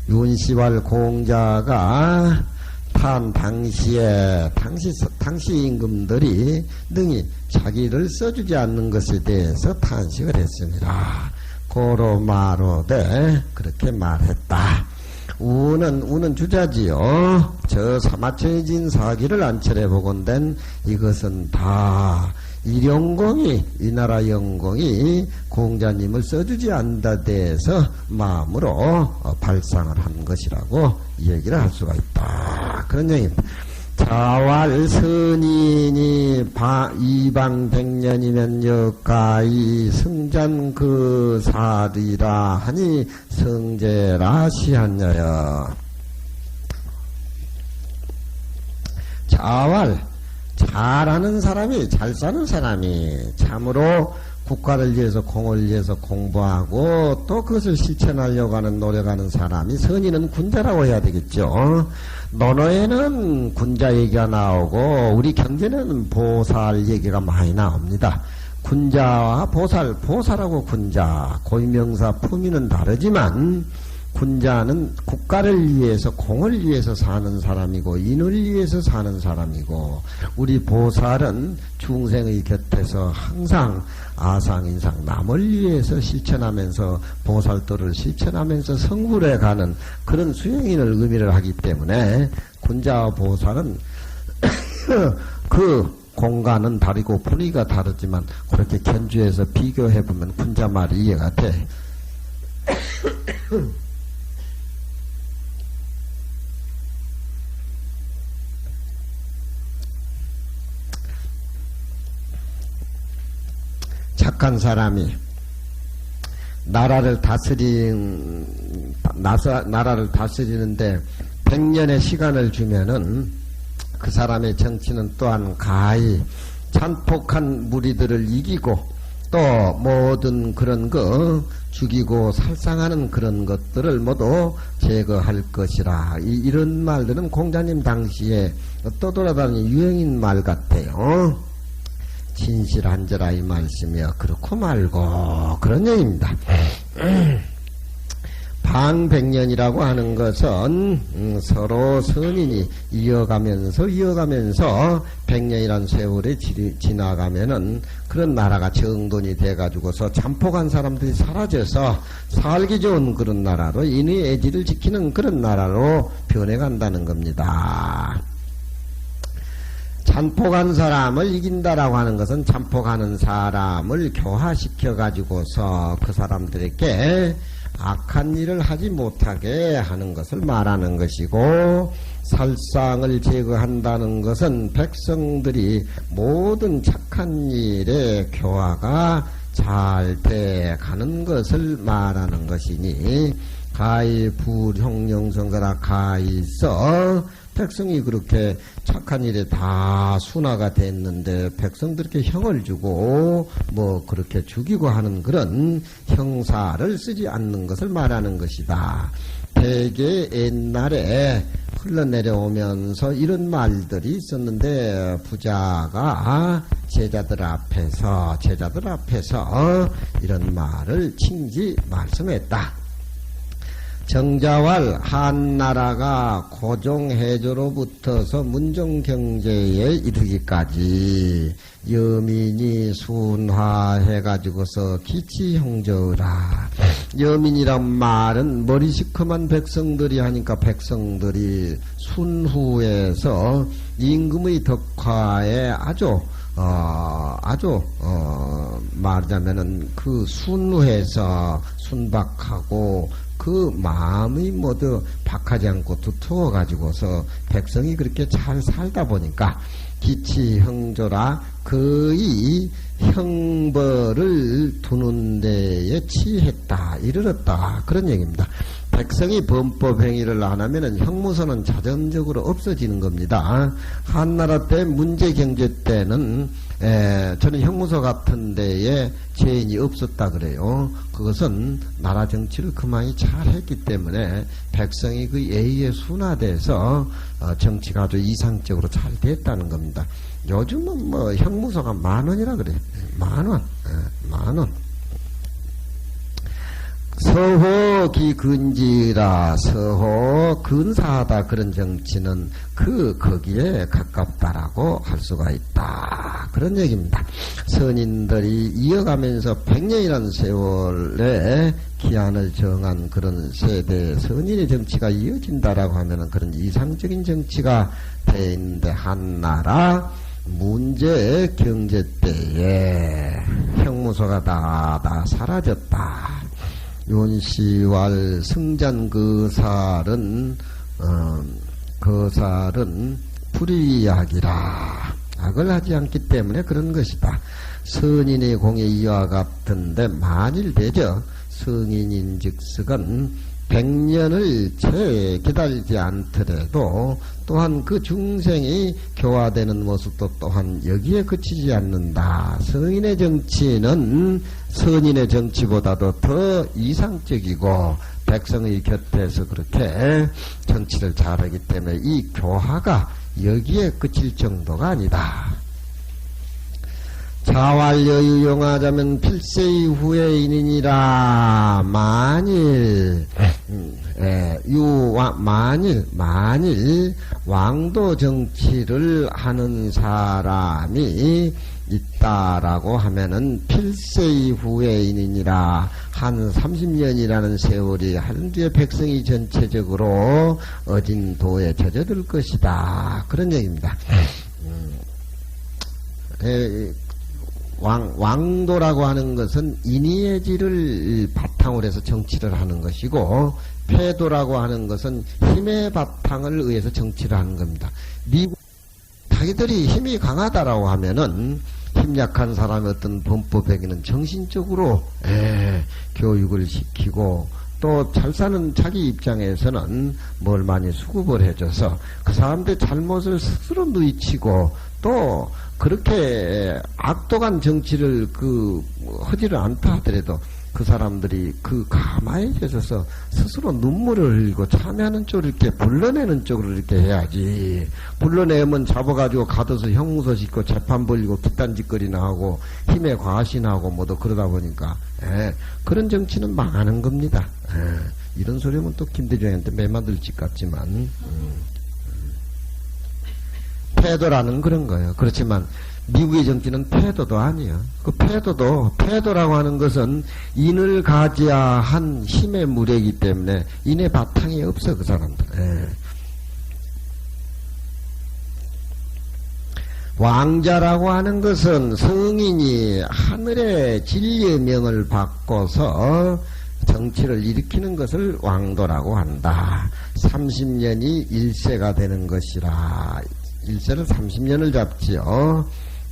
윤시왈 공자가 탄 당시에 당시 임금들이 능히 자기를 써주지 않는 것에 대해서 탄식을 했습니다. 고로 마로되 그렇게 말했다. 우는 주자지요. 저 사마천해진 사기를 안철해 보건된 이것은 다 이 나라 영공이 공자님을 써주지 않다 대해서 마음으로 발상을 한 것이라고 얘기를 할 수가 있다. 그런 얘기입니다. 자활 선인이 이방 100년이면 여가이 승잔 그 사리라 하니 성제라 시한여여. 자활 잘하는 사람이, 잘 사는 사람이 참으로 국가를 위해서 공을 위해서 공부하고 또 그것을 실천하려고 하는 노력하는 사람이, 선인은 군자라고 해야 되겠죠. 논어에는 군자 얘기가 나오고 우리 경제는 보살 얘기가 많이 나옵니다. 군자와 보살하고 군자, 고유명사 품위는 다르지만 군자는 국가를 위해서 공을 위해서 사는 사람이고 인을 위해서 사는 사람이고, 우리 보살은 중생의 곁에서 항상 아상인상 남을 위해서 실천하면서 보살도를 실천하면서 성불해 가는 그런 수행인을 의미를 하기 때문에 군자와 보살은 그 공간은 다르고 분위기가 다르지만 그렇게 견주해서 비교해보면 군자 말이 이해가 돼. 착한 사람이 나라를 다스리는데 100년의 시간을 주면은 그 사람의 정치는 또한 가히 찬폭한 무리들을 이기고 또 모든 그런 거 죽이고 살상하는 그런 것들을 모두 제거할 것이라. 이런 말들은 공자님 당시에 떠돌아다니는 유행인 말 같아요. 진실한저라 이 말씀이여 그렇고 말고 그런 얘기입니다. 방백년이라고 하는 것은 서로 선인이 이어가면서 백년이란 세월이 지나가면은 그런 나라가 정돈이 돼가지고서 잠복한 사람들이 사라져서 살기 좋은 그런 나라로 인의 애지를 지키는 그런 나라로 변해간다는 겁니다. 잠복한 사람을 이긴다라고 하는 것은 잠복하는 사람을 교화시켜 가지고서 그 사람들에게 악한 일을 하지 못하게 하는 것을 말하는 것이고, 살상을 제거한다는 것은 백성들이 모든 착한 일에 교화가 잘 돼가는 것을 말하는 것이니, 가히 불형령성가라 가히서 백성이 그렇게 착한 일에 다 순화가 됐는데 백성들께 형을 주고 뭐 그렇게 죽이고 하는 그런 형사를 쓰지 않는 것을 말하는 것이다. 대개 옛날에 흘러내려오면서 이런 말들이 있었는데, 부자가 제자들 앞에서 이런 말을 칭지 말씀했다. 정자왈 한나라가 고종해조로부터서 문정경제에 이르기까지 여민이 순화해가지고서 기치형저라. 여민이란 말은 머리 시커먼 백성들이 하니까 백성들이 순후해서 임금의 덕화에 아주 말하자면은 그 순후해서 순박하고 그 마음이 모두 박하지 않고 두터워 가지고서 백성이 그렇게 잘 살다 보니까 기치형조라 거의 형벌을 두는 데에 취했다, 이르렀다, 그런 얘기입니다. 백성이 범법행위를 안 하면은 형무소는 자정적으로 없어지는 겁니다. 한나라 때 문제경제 때는 저는 형무소 같은 데에 죄인이 없었다 그래요. 그것은 나라 정치를 그만이 잘 했기 때문에 백성이 그 예의에 순화돼서 정치가 아주 이상적으로 잘 됐다는 겁니다. 요즘은 뭐 형무소가 10,000원이라 그래요. 10,000원. 10,000원. 서호 기근지라, 서호 근사하다, 그런 정치는 거기에 가깝다라고 할 수가 있다, 그런 얘기입니다. 선인들이 이어가면서 100년이라는 세월에 기한을 정한 그런 세대 선인의 정치가 이어진다라고 하면은 그런 이상적인 정치가 돼 있는데, 한나라 문제 경제 때에 형무소가 다 사라졌다. 윤시왈 승잔 거살은 불의악이라. 악을 하지 않기 때문에 그런 것이다. 선인의 공에 이와 같은데 만일 되죠. 성인인즉석은 100년을 채 기다리지 않더라도 또한 그 중생이 교화되는 모습도 또한 여기에 그치지 않는다. 성인의 정치는 선인의 정치보다도 더 이상적이고 백성의 곁에서 그렇게 정치를 잘하기 때문에 이 교화가 여기에 그칠 정도가 아니다. 자활여유 용하자면 필세 이후의 인이니라. 만일 왕도 정치를 하는 사람이 있다라고 하면은 필세 이후의 인이니라. 한 30년이라는 세월이 한 뒤에 백성이 전체적으로 어진도에 젖어들 것이다, 그런 얘기입니다. 왕도라고 하는 것은 인의의지를 바탕으로 해서 정치를 하는 것이고, 패도라고 하는 것은 힘의 바탕을 의해서 정치를 하는 겁니다. 자기들이 힘이 강하다라고 하면은 힘 약한 사람의 어떤 범법에게는 정신적으로 교육을 시키고 또 잘 사는 자기 입장에서는 뭘 많이 수급을 해줘서 그 사람들의 잘못을 스스로 누이치고 또 그렇게 악독한 정치를 하지를 않다 하더라도 그 사람들이 그 가마에 젖어서 스스로 눈물을 흘리고 참여하는 쪽으로 이렇게 불러내는 쪽으로 이렇게 해야지. 불러내면 잡아가지고 가둬서 형무소 싣고 재판 벌리고 뒷단짓거리나 하고 힘에 과신하고 뭐도 그러다 보니까 그런 정치는 망하는 겁니다. 이런 소리 하면 또 김대중한테 매맞을 짓 같지만 패도라는 그런 거예요. 그렇지만 미국의 정치는 패도도 아니에요. 그 패도라고 하는 것은 인을 가지야한 힘의 무례이기 때문에 인의 바탕이 없어, 그 사람들. 왕자라고 하는 것은 성인이 하늘의 진리의 명을 받고서 정치를 일으키는 것을 왕도라고 한다. 30년이 일세가 되는 것이라. 일세는 30년을 잡지요.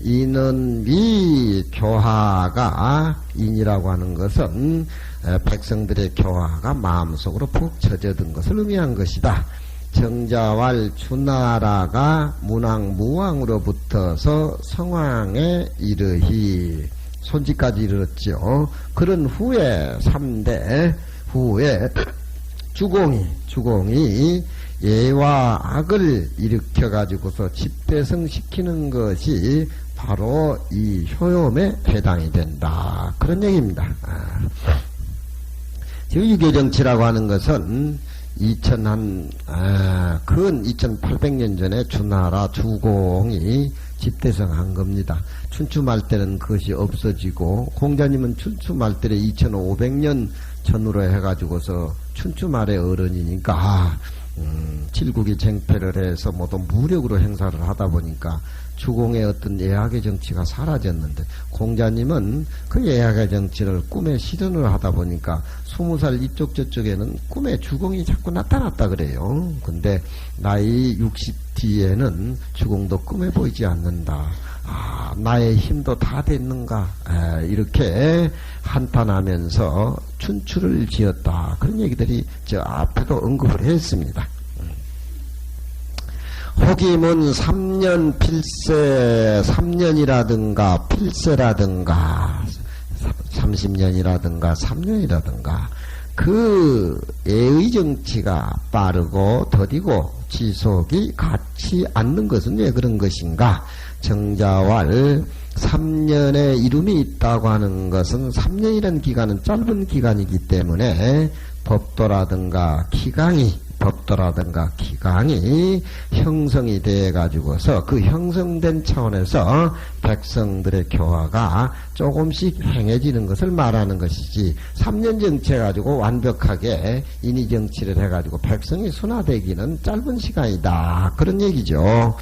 이는 미 교화가 인이라고 하는 것은 백성들의 교화가 마음속으로 푹 젖어든 것을 의미한 것이다. 정자왈 주나라가 문왕 무왕으로부터서 성왕에 이르히 손지까지 이르렀죠. 그런 후에 3대 후에 주공이 예와 악을 일으켜가지고서 집대성시키는 것이 바로 이 효염에 해당이 된다. 그런 얘기입니다. 지금 유교정치라고 하는 것은 근 2800년 전에 주나라 주공이 집대성한 겁니다. 춘추말 때는 그것이 없어지고 공자님은 춘추말 때에 2500년 전으로 해가지고서 춘추말의 어른이니까 칠국이 쟁패를 해서 모두 무력으로 행사를 하다 보니까 주공의 어떤 예학의 정치가 사라졌는데 공자님은 그 예학의 정치를 꿈에 실현을 하다 보니까 20살 이쪽 저쪽에는 꿈에 주공이 자꾸 나타났다 그래요. 근데 나이 60 뒤에는 주공도 꿈에 보이지 않는다. 나의 힘도 다 됐는가? 이렇게 한탄하면서 춘추를 지었다. 그런 얘기들이 저 앞에도 언급을 했습니다. 혹이문 3년 필세, 3년이라든가 필세라든가 30년이라든가 3년이라든가 그 애의 정치가 빠르고 더디고 지속이 같지 않는 것은 왜 그런 것인가? 정자왈 3년의 이름이 있다고 하는 것은 3년이라는 기간은 짧은 기간이기 때문에 법도라든가 기강이 형성이 돼 가지고서 그 형성된 차원에서 백성들의 교화가 조금씩 행해지는 것을 말하는 것이지 3년 정치 해가지고 완벽하게 인의 정치를 해가지고 백성이 순화되기는 짧은 시간이다. 그런 얘기죠.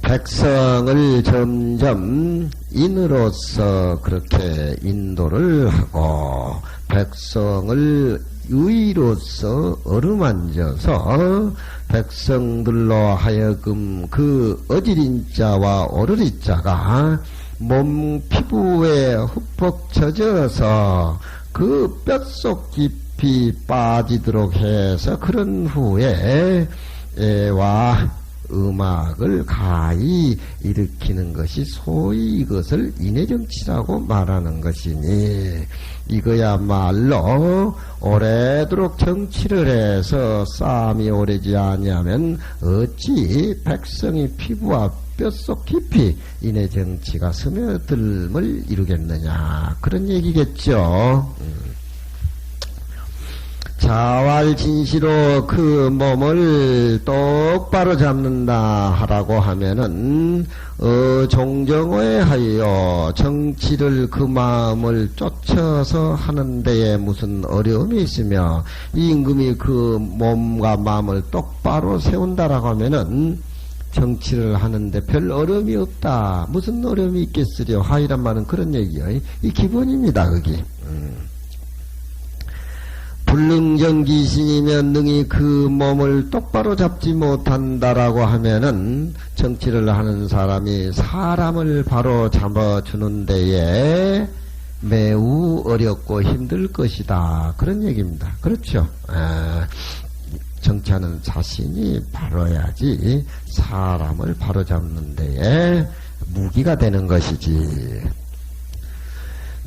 백성을 점점 인으로서 그렇게 인도를 하고 백성을 의로서 어루만져서 백성들로 하여금 그 어지린자와 오르리자가 몸 피부에 흠뻑 젖어서 그 뼛속 깊이 빠지도록 해서 그런 후에 애와 음악을 가히 일으키는 것이 소위 이것을 인해정치라고 말하는 것이니 이거야말로 오래도록 정치를 해서 싸움이 오래지 아니하면 어찌 백성이 피부와 뼛속 깊이 인해정치가 스며들음을 이루겠느냐 그런 얘기겠죠. 자활진시로 그 몸을 똑바로 잡는다 하라고 하면은 종정에 하여 정치를 그 마음을 쫓아서 하는 데에 무슨 어려움이 있으며 임금이 그 몸과 마음을 똑바로 세운다라고 하면은 정치를 하는데 별 어려움이 없다. 무슨 어려움이 있겠으려 하이란 말은 그런 얘기예요. 이 기본입니다. 그게. 불능정귀신이면 능히 그 몸을 똑바로 잡지 못한다라고 하면은 정치를 하는 사람이 사람을 바로 잡아주는 데에 매우 어렵고 힘들 것이다. 그런 얘기입니다. 그렇죠. 정치하는 자신이 바로야지 사람을 바로잡는 데에 무기가 되는 것이지.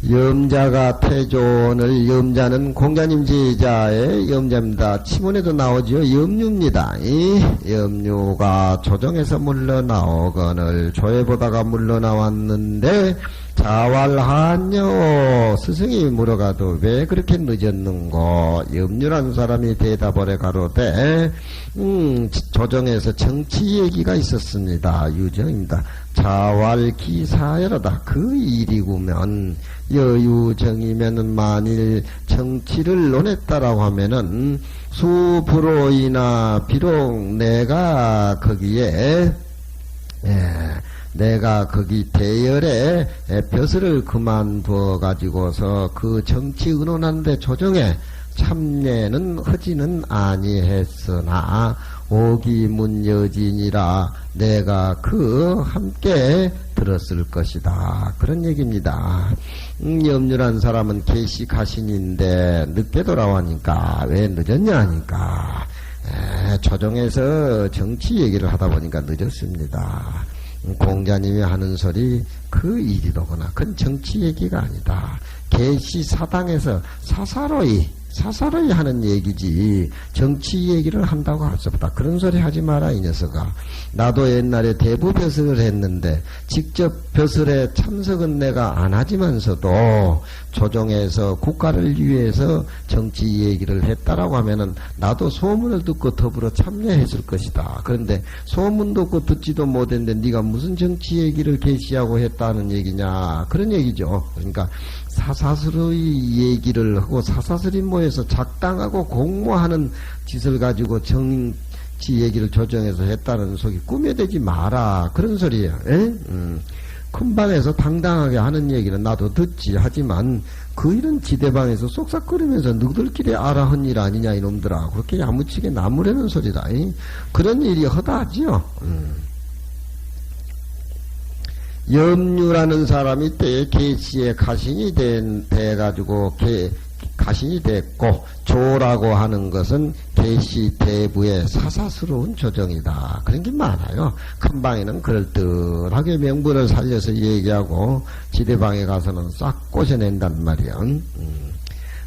염자가 태존을, 염자는 공자님 제자의 염자입니다. 치문에도 나오지요. 염류입니다. 이 염류가 조정에서 물러나오거늘 조회보다가 물러나왔는데 자왈하뇨. 스승이 물어가도 왜 그렇게 늦었는고. 염류란 사람이 대답을 해 가로되 조정에서 정치 얘기가 있었습니다. 유정입니다. 자왈기사여로다. 그 일이구면 여유정이면은 만일 정치를 논했다라고 하면은 수불호이나 비록 내가 거기에 내가 거기 대열에 벼슬을 그만두어 가지고서 그 정치 의논하는데 조정에 참여는 하지는 아니했으나 오기문여진이라 내가 그 함께 들었을 것이다. 그런 얘기입니다. 염류란 사람은 계시가신인데 늦게 돌아오니까 왜 늦었냐 하니까 조정에서 정치 얘기를 하다 보니까 늦었습니다. 공자님이 하는 소리 그 일이로구나. 그건 정치 얘기가 아니다. 계시사당에서 사사로이 하는 얘기지 정치 얘기를 한다고 할 수 없다. 그런 소리 하지 마라 이 녀석아. 나도 옛날에 대부벼슬을 했는데 직접 벼슬에 참석은 내가 안 하지만서도 조정에서 국가를 위해서 정치 얘기를 했다라고 하면은 나도 소문을 듣고 더불어 참여했을 것이다. 그런데 소문 듣고 듣지도 못했는데 네가 무슨 정치 얘기를 계시하고 했다는 얘기냐. 그런 얘기죠. 그러니까 사사스러이 얘기를 하고 사사스리 모여서 작당하고 공모하는 짓을 가지고 정치 얘기를 조정해서 했다는 속이 꾸며대지 마라. 그런 소리예요. 큰 방에서 당당하게 하는 얘기는 나도 듣지. 하지만 그 일은 지대방에서 쏙싹거리면서 너희들끼리 알아 한 일 아니냐 이놈들아. 그렇게 야무치게 나무라는 소리다. 그런 일이 허다하지요. 염류라는 사람이 때에 계시에 가신이 돼가지고 가신이 됐고 조라고 하는 것은 계시 대부의 사사스러운 조정이다. 그런 게 많아요. 큰 방에는 그럴듯하게 명분을 살려서 얘기하고 지대방에 가서는 싹 꼬셔낸단 말이야.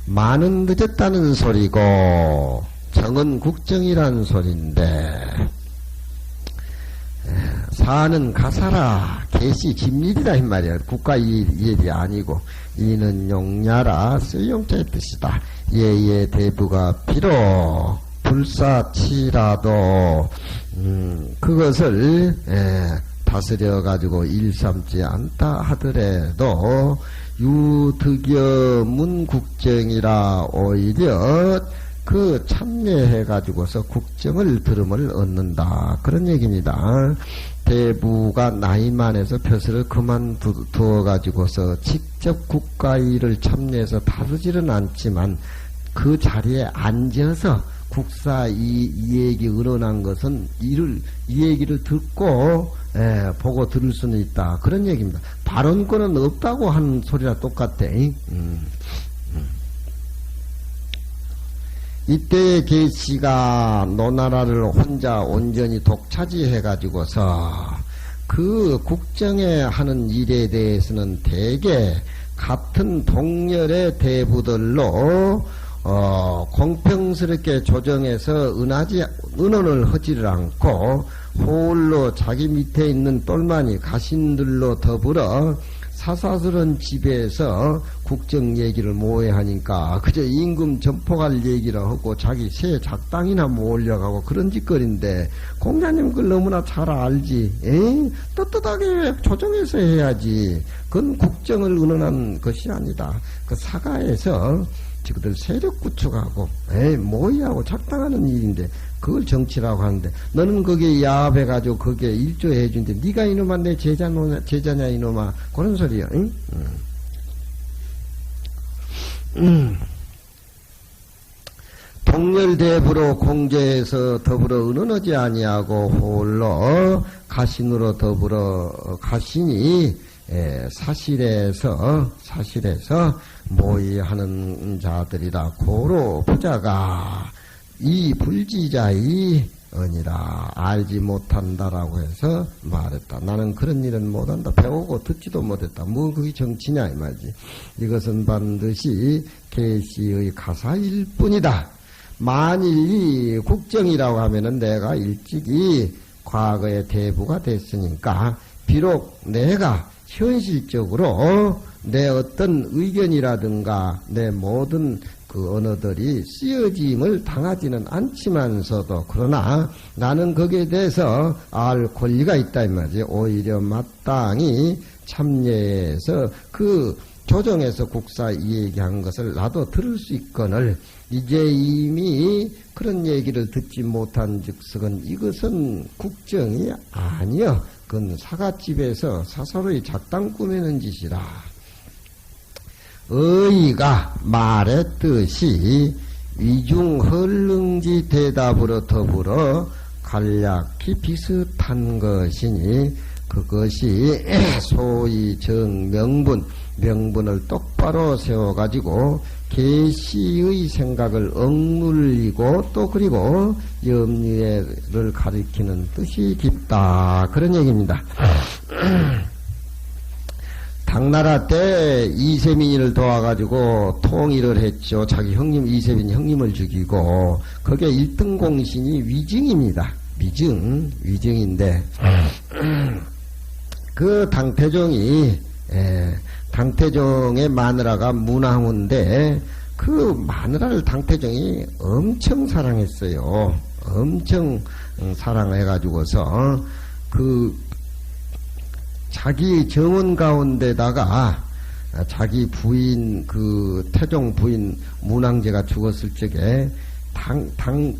많은 늦었다는 소리고 정은 국정이란 소리인데 사는 가사라 계시 집일이다 이 말이야. 국가 일이 아니고 이는 용야라 쓰용자의 뜻이다. 예의 대부가 비록 불사치라도 그것을 다스려 가지고 일삼지 않다 하더라도 유득여 문국정이라 오히려 그 참여해가지고서 국정을 들음을 얻는다. 그런 얘기입니다. 대부가 나이 많아서 벼슬을 그만두어가지고서 직접 국가 일을 참여해서 다루지는 않지만 그 자리에 앉아서 국사 이 얘기 의논한 것은 이 얘기를 듣고 보고 들을 수는 있다. 그런 얘기입니다. 발언권은 없다고 하는 소리랑 똑같아. 이때의 계시가 노나라를 혼자 온전히 독차지해가지고서 그 국정에 하는 일에 대해서는 대개 같은 동열의 대부들로 공평스럽게 조정해서 은원을 하지를 않고 홀로 자기 밑에 있는 똘마니 가신들로 더불어 사사스런 집에서 국정 얘기를 모해하니까 그저 임금 점포갈 얘기를 하고 자기 새 작당이나 모으려고 그런 짓거리인데 공자님 그걸 너무나 잘 알지. 떳떳하게 조정해서 해야지. 그건 국정을 의논한 것이 아니다. 그 사가에서 지그들 세력 구축하고 모의하고 작당하는 일인데 그걸 정치라고 하는데 너는 거기에 야합해가지고 거기에 일조해준데 네가 이놈아 내 제자냐 이놈아 그런 소리야. 응? 동열대부로 공제해서 더불어 의논하지 아니하고 홀로 가신으로 더불어 가신이 사실에서 모의하는 자들이라 고로 부자가 이 불지자이 아니라 알지 못한다라고 해서 말했다. 나는 그런 일은 못한다. 배우고 듣지도 못했다. 뭐 그게 정치냐 이 말이지. 이것은 반드시 계시의 가사일 뿐이다. 만일 국정이라고 하면은 내가 일찍이 과거에 대부가 됐으니까 비록 내가 현실적으로 내 어떤 의견이라든가 내 모든 그 언어들이 쓰여짐을 당하지는 않지만서도 그러나 나는 거기에 대해서 알 권리가 있다 이 말이지. 오히려 마땅히 참여해서 그 조정에서 국사 얘기한 것을 나도 들을 수 있거늘 이제 이미 그런 얘기를 듣지 못한 즉석은 이것은 국정이 아니여. 그건 사갓집에서 사사로이 작당 꾸미는 짓이라. 의가 말했듯이 위중헐릉지 대답으로 더불어 간략히 비슷한 것이니 그것이 소위 명분을 똑바로 세워가지고 계시의 생각을 억눌리고 또 그리고 염려를 가리키는 뜻이 깊다. 그런 얘기입니다. 당나라 때 이세민이를 도와가지고 통일을 했죠. 자기 형님 이세민 형님을 죽이고 그게 1등 공신이 위증입니다. 위증인데 그 당태종의 마누라가 문왕후인데 그 마누라를 당태종이 엄청 사랑했어요. 엄청 사랑해가지고서 그 자기 정원 가운데다가 자기 부인 그 태종 부인 문왕제가 죽었을 적에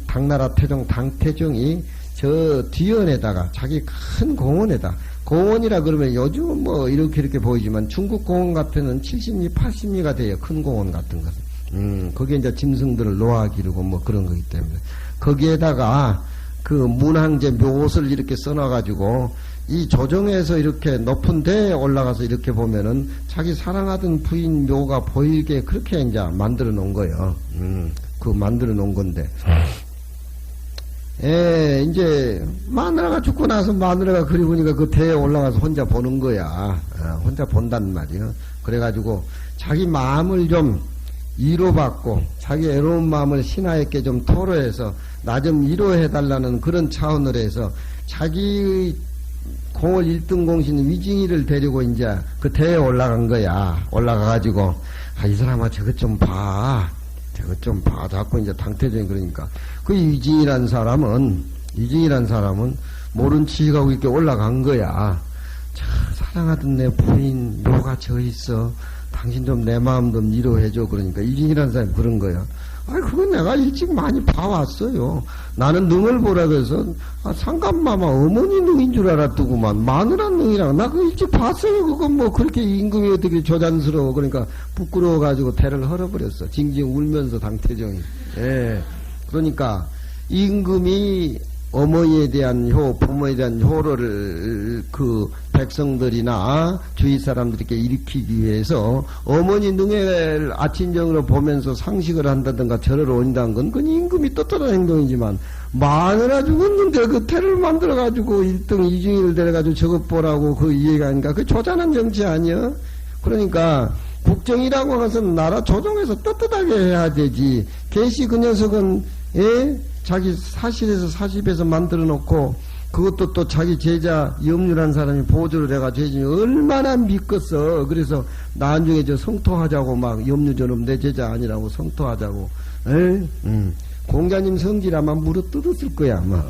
당나라 태종 당태종이 저 뒤원에다가 자기 큰 공원이라 그러면 요즘은 뭐 이렇게 보이지만 중국 공원 같은 70리 80리가 돼요. 큰 공원 같은 것은. 거기에 이제 짐승들을 놓아 기르고 뭐 그런 거기 때문에 거기에다가 그 문왕제 묘옷을 이렇게 써놔가지고 이 조정에서 이렇게 높은 데에 올라가서 이렇게 보면은 자기 사랑하던 부인 묘가 보이게 그렇게 이제 만들어 놓은 거예요. 그 만들어 놓은 건데. 이제 마누라가 죽고 나서 마누라가 그리 보니까 그 대에 올라가서 혼자 보는 거야. 혼자 본단 말이야. 그래가지고 자기 마음을 좀 위로받고 자기 애로운 마음을 신하에게 좀 토로해서 나 좀 위로해달라는 그런 차원으로 해서 자기의 공월 1등 공신 위징이를 데리고 이제 그 대에 올라간 거야. 올라가가지고 이 사람아 저것 좀 봐. 자꾸 이제 당태종이 그러니까 그 위징이란 사람은 모른 치하고 이렇게 올라간 거야. 자, 사랑하던 내 부인 묘가 저 있어. 당신 좀 내 마음 좀 위로해줘. 그러니까 위징이란 사람이 그런 거야. 그건 내가 일찍 많이 봐왔어요. 나는 능을 보라 그래서 상감마마 어머니 능인 줄 알았더구만. 마누라 능이랑 나 그거 일찍 봤어요. 그건 뭐 그렇게 임금이 어떻게 조잔스러워. 그러니까 부끄러워가지고 대를 헐어버렸어. 징징 울면서 당태종이. 그러니까 임금이 어머니에 대한 부모에 대한 효로를 그 백성들이나 주위 사람들에게 일으키기 위해서 어머니 능애를 아친정으로 보면서 상식을 한다든가 절을 올린다는 건 그건 임금이 떳떳한 행동이지만 마누라 죽었는데 그 태를 만들어가지고 1등 2중위를 데려가지고 저것 보라고 그 이해가 아닌가. 그 조잔한 정치 아니야? 그러니까 국정이라고 하는 것은 나라 조정에서 떳떳하게 해야 되지. 계시 그 녀석은 자기 사실에서 사십에서 만들어 놓고 그것도 또 자기 제자 염류란 사람이 보조를 해가지고 얼마나 믿겠어. 그래서 나중에 저 성토하자고 막 염류저놈 내 제자 아니라고 성토하자고. 공자님 성질아마 물어뜯었을 거야 아마.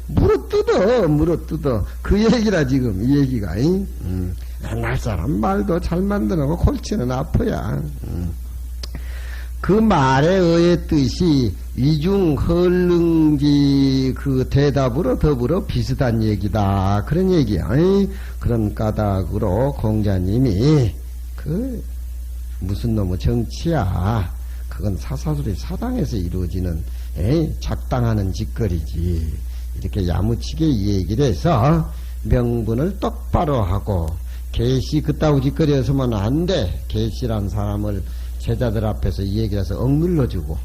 물어뜯어. 그 얘기라 지금 이 얘기가. 옛날 사람 말도 잘 만들어놓고 골치는 아파야. 그 말에 의했듯이 위중헐릉지 그 대답으로 더불어 비슷한 얘기다. 그런 얘기야. 그런 까닭으로 공자님이 그 무슨 놈의 정치야. 그건 사사소리 사당에서 이루어지는 작당하는 짓거리지. 이렇게 야무치게 얘기를 해서 명분을 똑바로 하고 계시 그따구 짓거리에서만 안 돼. 계시란 사람을 제자들 앞에서 얘기해서 억눌러주고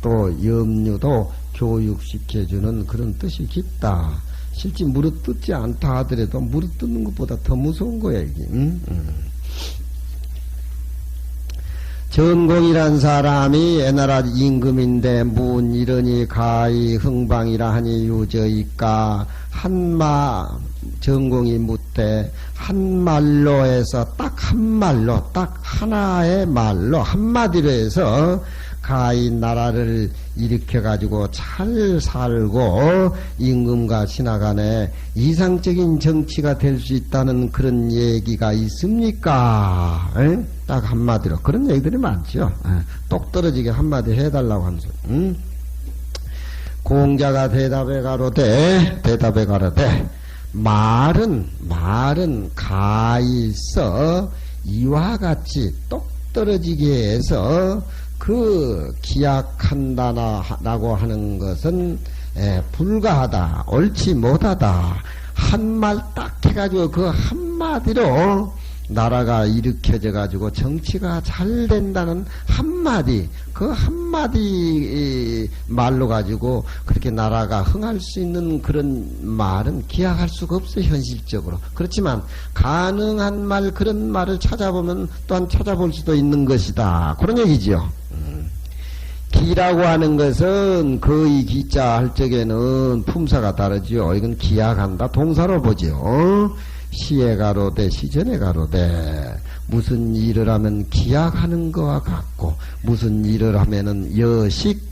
또 염류도 교육시켜주는 그런 뜻이 깊다. 실제 무릎 뜯지 않다 하더라도 무릎 뜯는 것보다 더 무서운 거야 이게. 전공이란 사람이 옛나라 임금인데 문 이러니 가히 흥방이라 하니 유저이까 한마 전공이 묻되 한말로 해서 딱 한말로 딱 하나의 말로 한마디로 해서 가히 나라를 일으켜가지고 잘 살고 임금과 신하간에 이상적인 정치가 될 수 있다는 그런 얘기가 있습니까? 에? 딱 한마디로 그런 얘기들이 많죠. 똑 떨어지게 한마디 해달라고 하면서 공자가 대답해 가로되 말은 가히서 이와 같이 똑 떨어지게 해서 그 기약한다라고 하는 것은 불가하다, 옳지 못하다. 한 말 딱 해가지고 그 한마디로 나라가 일으켜져 가지고 정치가 잘 된다는 한마디, 그 한마디 말로 가지고 그렇게 나라가 흥할 수 있는 그런 말은 기약할 수가 없어요, 현실적으로. 그렇지만 가능한 말, 그런 말을 찾아보면 또한 찾아볼 수도 있는 것이다, 그런 얘기죠. 기라고 하는 것은 거의 기자 할 적에는 품사가 다르지요. 이건 기약한다 동사로 보죠. 시에 가로되 시전에 가로되 무슨 일을 하면 기약하는 것과 같고 무슨 일을 하면은 여식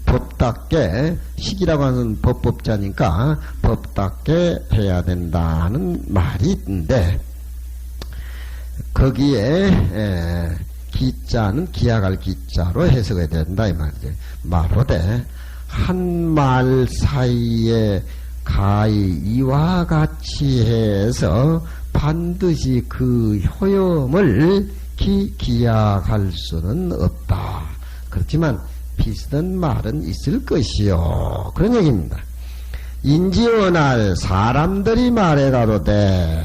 법답게, 식이라고 하는 법법자니까 법답게 해야 된다는 말이 있는데 거기에 기자는 기약할 기자로 해석해야 된다 이 말이죠. 말로되 한 말 사이에 가히 이와 같이 해서 반드시 그 효용을 기약할 수는 없다. 그렇지만 비슷한 말은 있을 것이요, 그런 얘기입니다. 인지어날 사람들이 말해가로되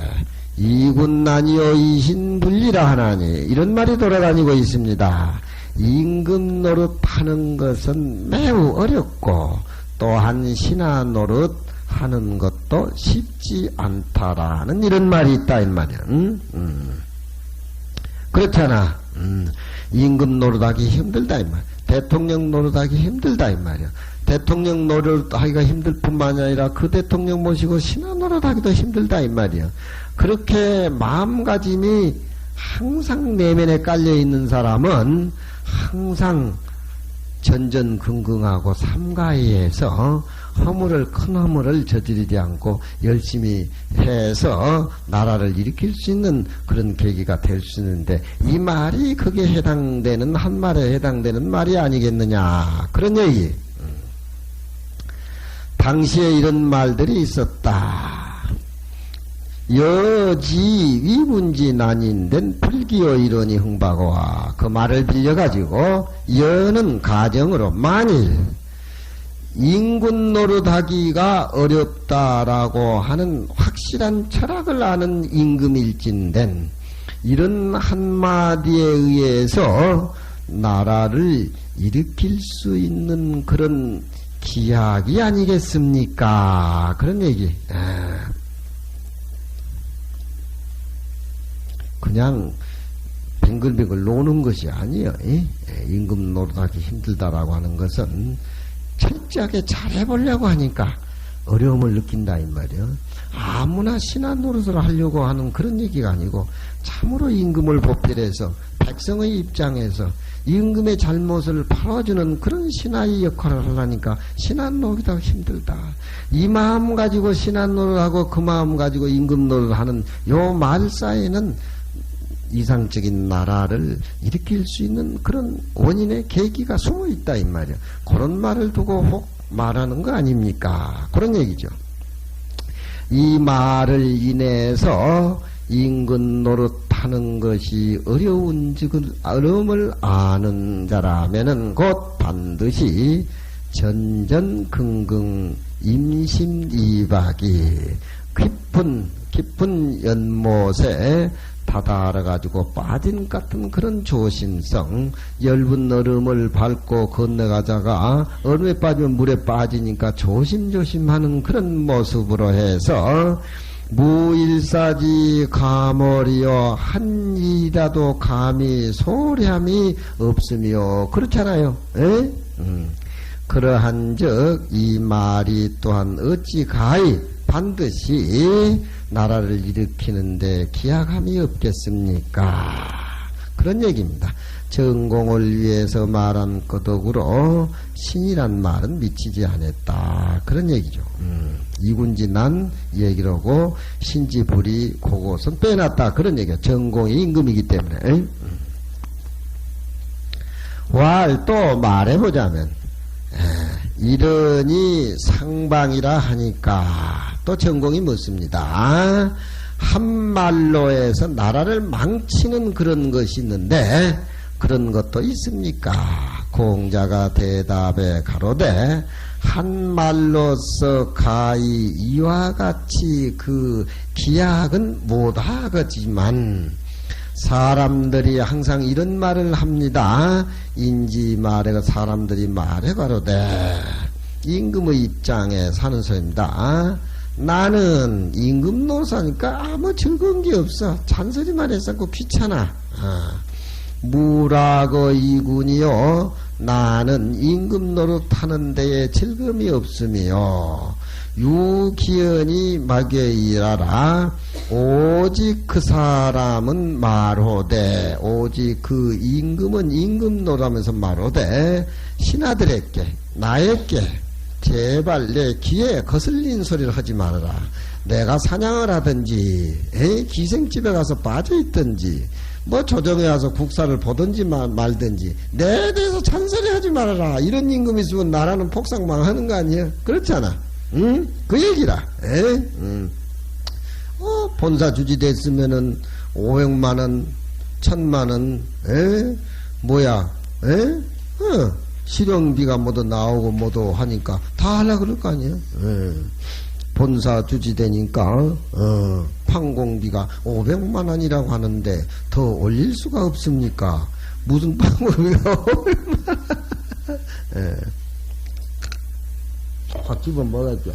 이군난이요 이신분리라 하나니, 이런 말이 돌아다니고 있습니다. 임금 노릇하는 것은 매우 어렵고 또한 신하 노릇 하는 것도 쉽지 않다라는 이런 말이 있다 이 말이야. 그렇잖아. 임금 노릇하기 힘들다 이 말. 대통령 노릇하기 힘들다 이 말이야. 대통령 노릇하기가 힘들 뿐만 아니라 그 대통령 모시고 신하 노릇하기도 힘들다 이 말이야. 그렇게 마음가짐이 항상 내면에 깔려있는 사람은 항상 전전긍긍하고 삼가해서 큰 허물을 저지르지 않고 열심히 해서 나라를 일으킬 수 있는 그런 계기가 될 수 있는데, 이 말이 그게 해당되는, 한 말에 해당되는 말이 아니겠느냐, 그런 얘기. 당시에 이런 말들이 있었다. 여지 위문지 난인된 불기요 이론이 흥바고와, 그 말을 빌려가지고 여는 가정으로 만일 인군 노릇하기가 어렵다라고 하는 확실한 철학을 아는 임금일진된 이런 한마디에 의해서 나라를 일으킬 수 있는 그런 기약이 아니겠습니까? 그런 얘기. 그냥 뱅글뱅글 노는 것이 아니에요. 임금 노릇하기 힘들다라고 하는 것은 철저하게 잘해보려고 하니까 어려움을 느낀다 이 말이에요. 아무나 신하 노릇을 하려고 하는 그런 얘기가 아니고 참으로 임금을 보필해서 백성의 입장에서 임금의 잘못을 풀어주는 그런 신하의 역할을 하려니까 신하 노릇하기 힘들다. 이 마음 가지고 신하 노릇하고 그 마음 가지고 임금 노릇하는 요 말 사이에는 이상적인 나라를 일으킬 수 있는 그런 원인의 계기가 숨어 있다 이 말이야. 그런 말을 두고 혹 말하는 거 아닙니까? 그런 얘기죠. 이 말을 인해서 임금 노릇하는 것이 어려움을 아는 자라면은 곧 반드시 전전긍긍 임심이박이, 그 깊은 연못에 다다라가지고 빠진 같은 그런 조심성, 엷은 얼음을 밟고 건너가다가 얼음에 빠지면 물에 빠지니까 조심조심하는 그런 모습으로 해서 무일사지 가머리여 한 일이라도 감히 소량이 없으며 그렇잖아요. 에? 그러한즉 이 말이 또한 어찌 가히 반드시 나라를 일으키는데 기약함이 없겠습니까? 그런 얘기입니다. 전공을 위해서 말한 거덕으로 신이란 말은 미치지 않았다. 그런 얘기죠. 이군지난 얘기라고 신지불이 그것은 빼놨다. 그런 얘기야. 전공이 임금이기 때문에. 또 말해보자면 이러니 상방이라 하니까 또 전공이 묻습니다. 한말로 해서 나라를 망치는 그런 것이 있는데 그런 것도 있습니까? 공자가 대답에 가로되 한말로서 가히 이와 같이 그 기약은 못하겠지만 사람들이 항상 이런 말을 합니다. 인지 말해가 사람들이 말해 가로되 임금의 입장에 사는 소리입니다. 나는 임금 노사니까 아무 즐거운 게 없어. 잔소리만 했었고 귀찮아. 무라고 이군이요. 나는 임금 노릇하는 데에 즐거움이 없으며 유기연이 막에 일하라. 오직 그 사람은 말호되 오직 그 임금은 임금 노라면서 말호되 신하들에게 나에게 제발 내 귀에 거슬린 소리를 하지 말아라. 내가 사냥을 하든지 기생집에 가서 빠져있든지 뭐 조정에 와서 국사를 보든지 말든지 내 대해서 잔소리 하지 말아라. 이런 임금이 있으면 나라는 폭삭망하는 거 아니야? 그렇잖아. 응? 그 얘기라. 본사 주지 됐으면은 500만원 1000만원 뭐야 실용비가 모두 나오고 모두 하니까 다 하려고 그럴 거 아니야. 본사 주지되니까 판공비가 500만원이라고 하는데 더 올릴 수가 없습니까? 무슨 판공비가 얼마나 확 집어 먹었죠.